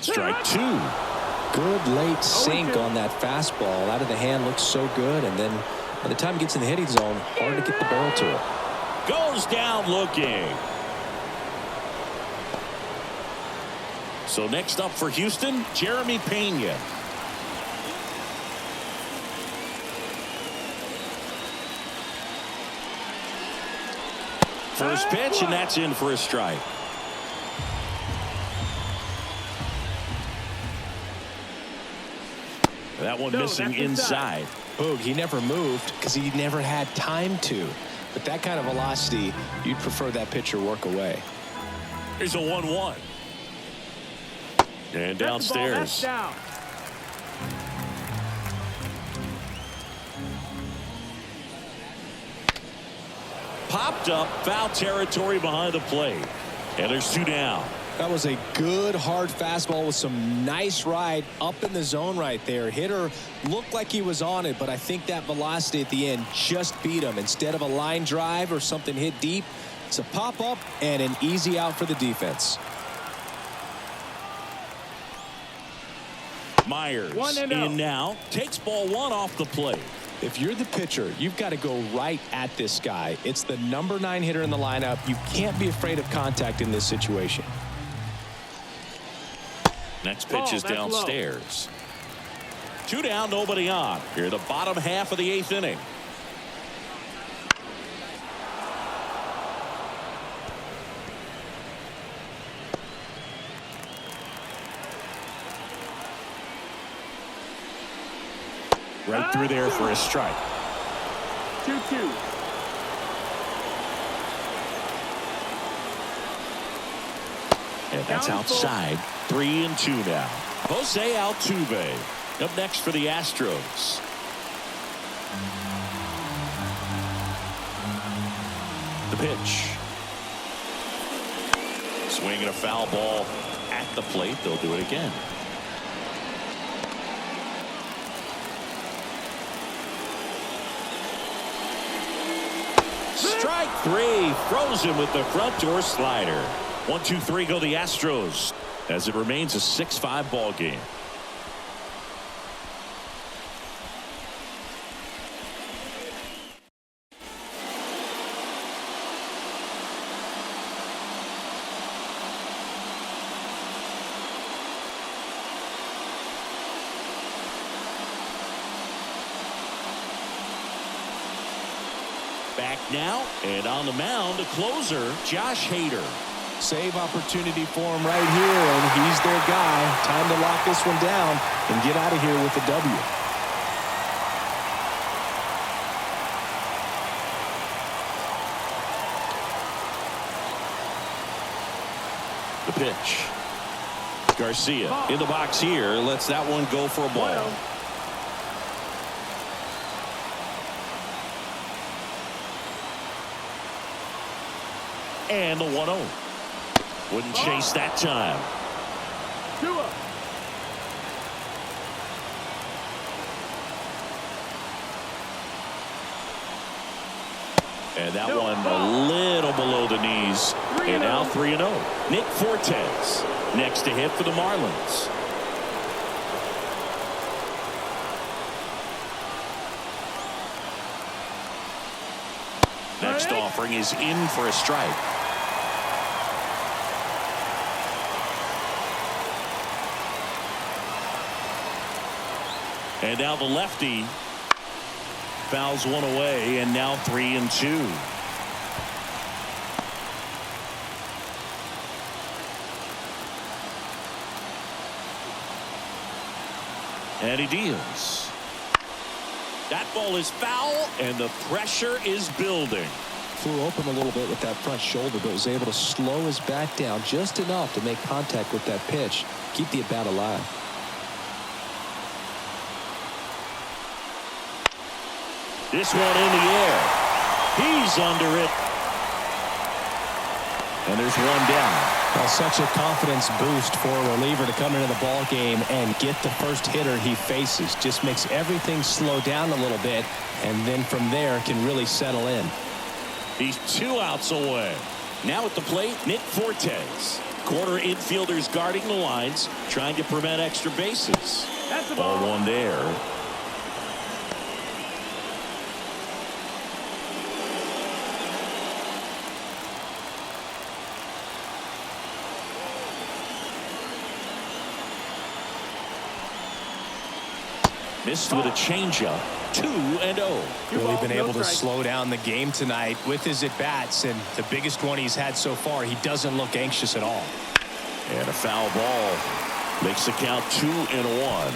Strike 2. Good late sink on that fastball. Out of the hand, looks so good, and then by the time it gets in the hitting zone, hard to get the barrel to it. Goes down looking. So next up for Houston, Jeremy Pena. First pitch, and that's in for a strike. That one missing inside. Boog, he never moved because he never had time to. But that kind of velocity, you'd prefer that pitcher work away. Here's a 1-1. And downstairs. Down. Popped up, foul territory behind the plate. And there's 2 down. That was a good hard fastball with some nice ride up in the zone right there. Hitter looked like he was on it, but I think that velocity at the end just beat him. Instead of a line drive or something hit deep, it's a pop up and an easy out for the defense. Myers in now, takes ball 1 off the plate. If you're the pitcher, you've got to go right at this guy. It's the number 9 hitter in the lineup. You can't be afraid of contact in this situation. Next pitch is downstairs. Low. 2 down, nobody on. Here the bottom half of the 8th inning. Right through there for a strike. 2-2. And that's outside. 3-2 now. Jose Altuve up next for the Astros. The pitch. Swinging a foul ball at the plate. They'll do it again. Strike three. Throws him with the front door slider. 1-2-3 go the Astros as it remains a 6-5 ball game. Back now, and on the mound, a closer, Josh Hader. Save opportunity for him right here, and he's their guy. Time to lock this one down and get out of here with the W. The pitch. Garcia in the box here. Lets that one go for a ball. And the 1-0. Wouldn't chase that time. 2-0. And that one a little below the knees. And now 3-0. Nick Fortes next to hit for the Marlins. Next offering is in for a strike. And now the lefty fouls one away, and now 3-2. And he deals. That ball is foul, and the pressure is building. Flew open a little bit with that front shoulder, but was able to slow his bat down just enough to make contact with that pitch. Keep the at-bat alive. This one in the air. He's under it. And there's one down. Well, such a confidence boost for a reliever to come into the ball game and get the first hitter he faces. Just makes everything slow down a little bit, and then from there can really settle in. He's 2 outs away. Now at the plate, Nick Fortes. Corner infielders guarding the lines, trying to prevent extra bases. That's the Ball ball. one there. Missed with a changeup. 2-0. Really been able to slow down the game tonight with his at-bats, and the biggest one he's had so far, he doesn't look anxious at all. And a foul ball makes the count 2-1.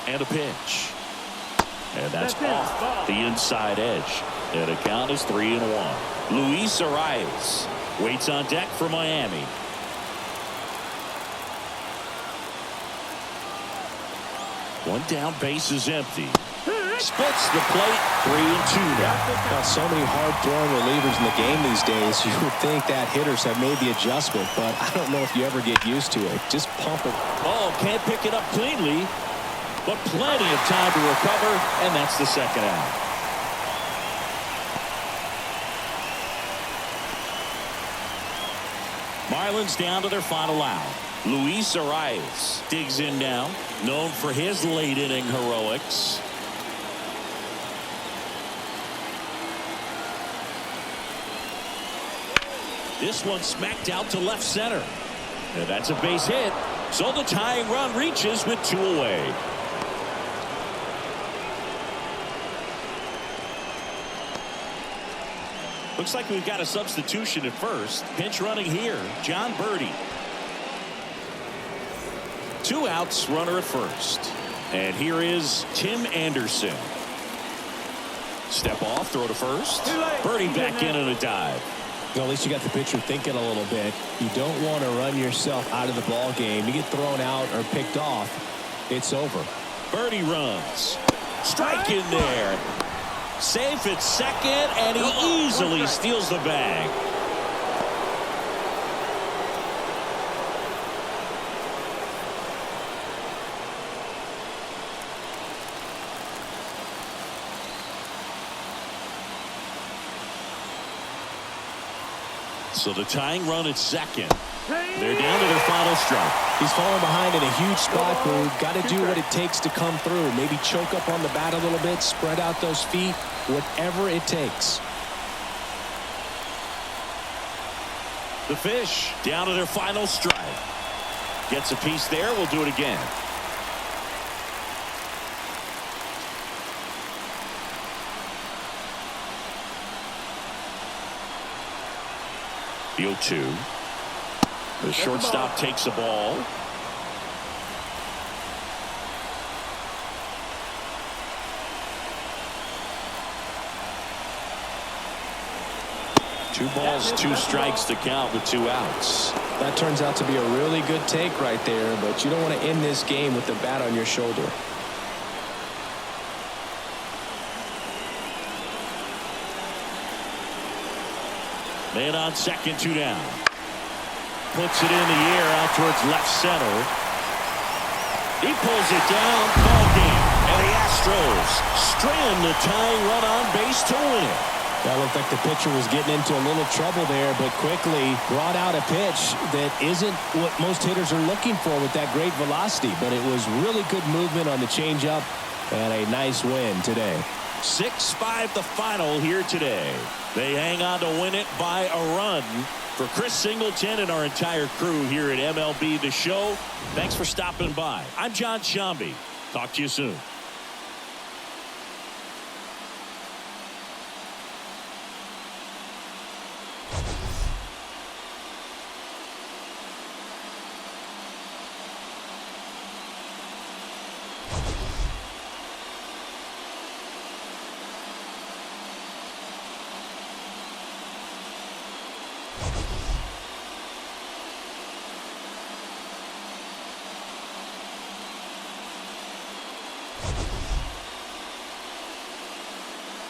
And a pitch. And that's off the inside edge. And the count is 3-1. Luis Arias waits on deck for Miami. One down, base is empty. Splits the plate, 3-2 now. Got so many hard-throwing relievers in the game these days. You would think that hitters have made the adjustment, but I don't know if you ever get used to it. Just pump it. Oh, can't pick it up cleanly, but plenty of time to recover, and that's the second out. Marlins down to their final out. Luis Arias digs in now, known for his late inning heroics. This one smacked out to left center. And that's a base hit. So the tying run reaches with 2 away. Looks like we've got a substitution at first. Pinch running here, John Birdie. 2 outs, runner at first. And here is Tim Anderson. Step off, throw to first. Birdie back in on a dive. Well, at least you got the pitcher thinking a little bit. You don't want to run yourself out of the ball game. You get thrown out or picked off, it's over. Birdie runs. Strike in there. Safe at second, and he easily steals the bag. So the tying run at second. They're down to their final strike. He's falling behind in a huge spot, but we've got to do what it takes to come through. Maybe choke up on the bat a little bit, spread out those feet, whatever it takes. The Fish down to their final strike. Gets a piece there. We'll do it again. The 0-2. The shortstop takes the ball. Two balls, 2 strikes to count with 2 outs. That turns out to be a really good take right there, but you don't want to end this game with the bat on your shoulder. Man on second, 2 down. Puts it in the air out towards left center. He pulls it down. Ball game. And the Astros strand the tying run on base to win it. That looked like the pitcher was getting into a little trouble there, but quickly brought out a pitch that isn't what most hitters are looking for with that great velocity. But it was really good movement on the changeup and a nice win today. 6-5 the final here today. They hang on to win it by a run. For Chris Singleton and our entire crew here at MLB The Show, thanks for stopping by. I'm John Shambi. Talk to you soon.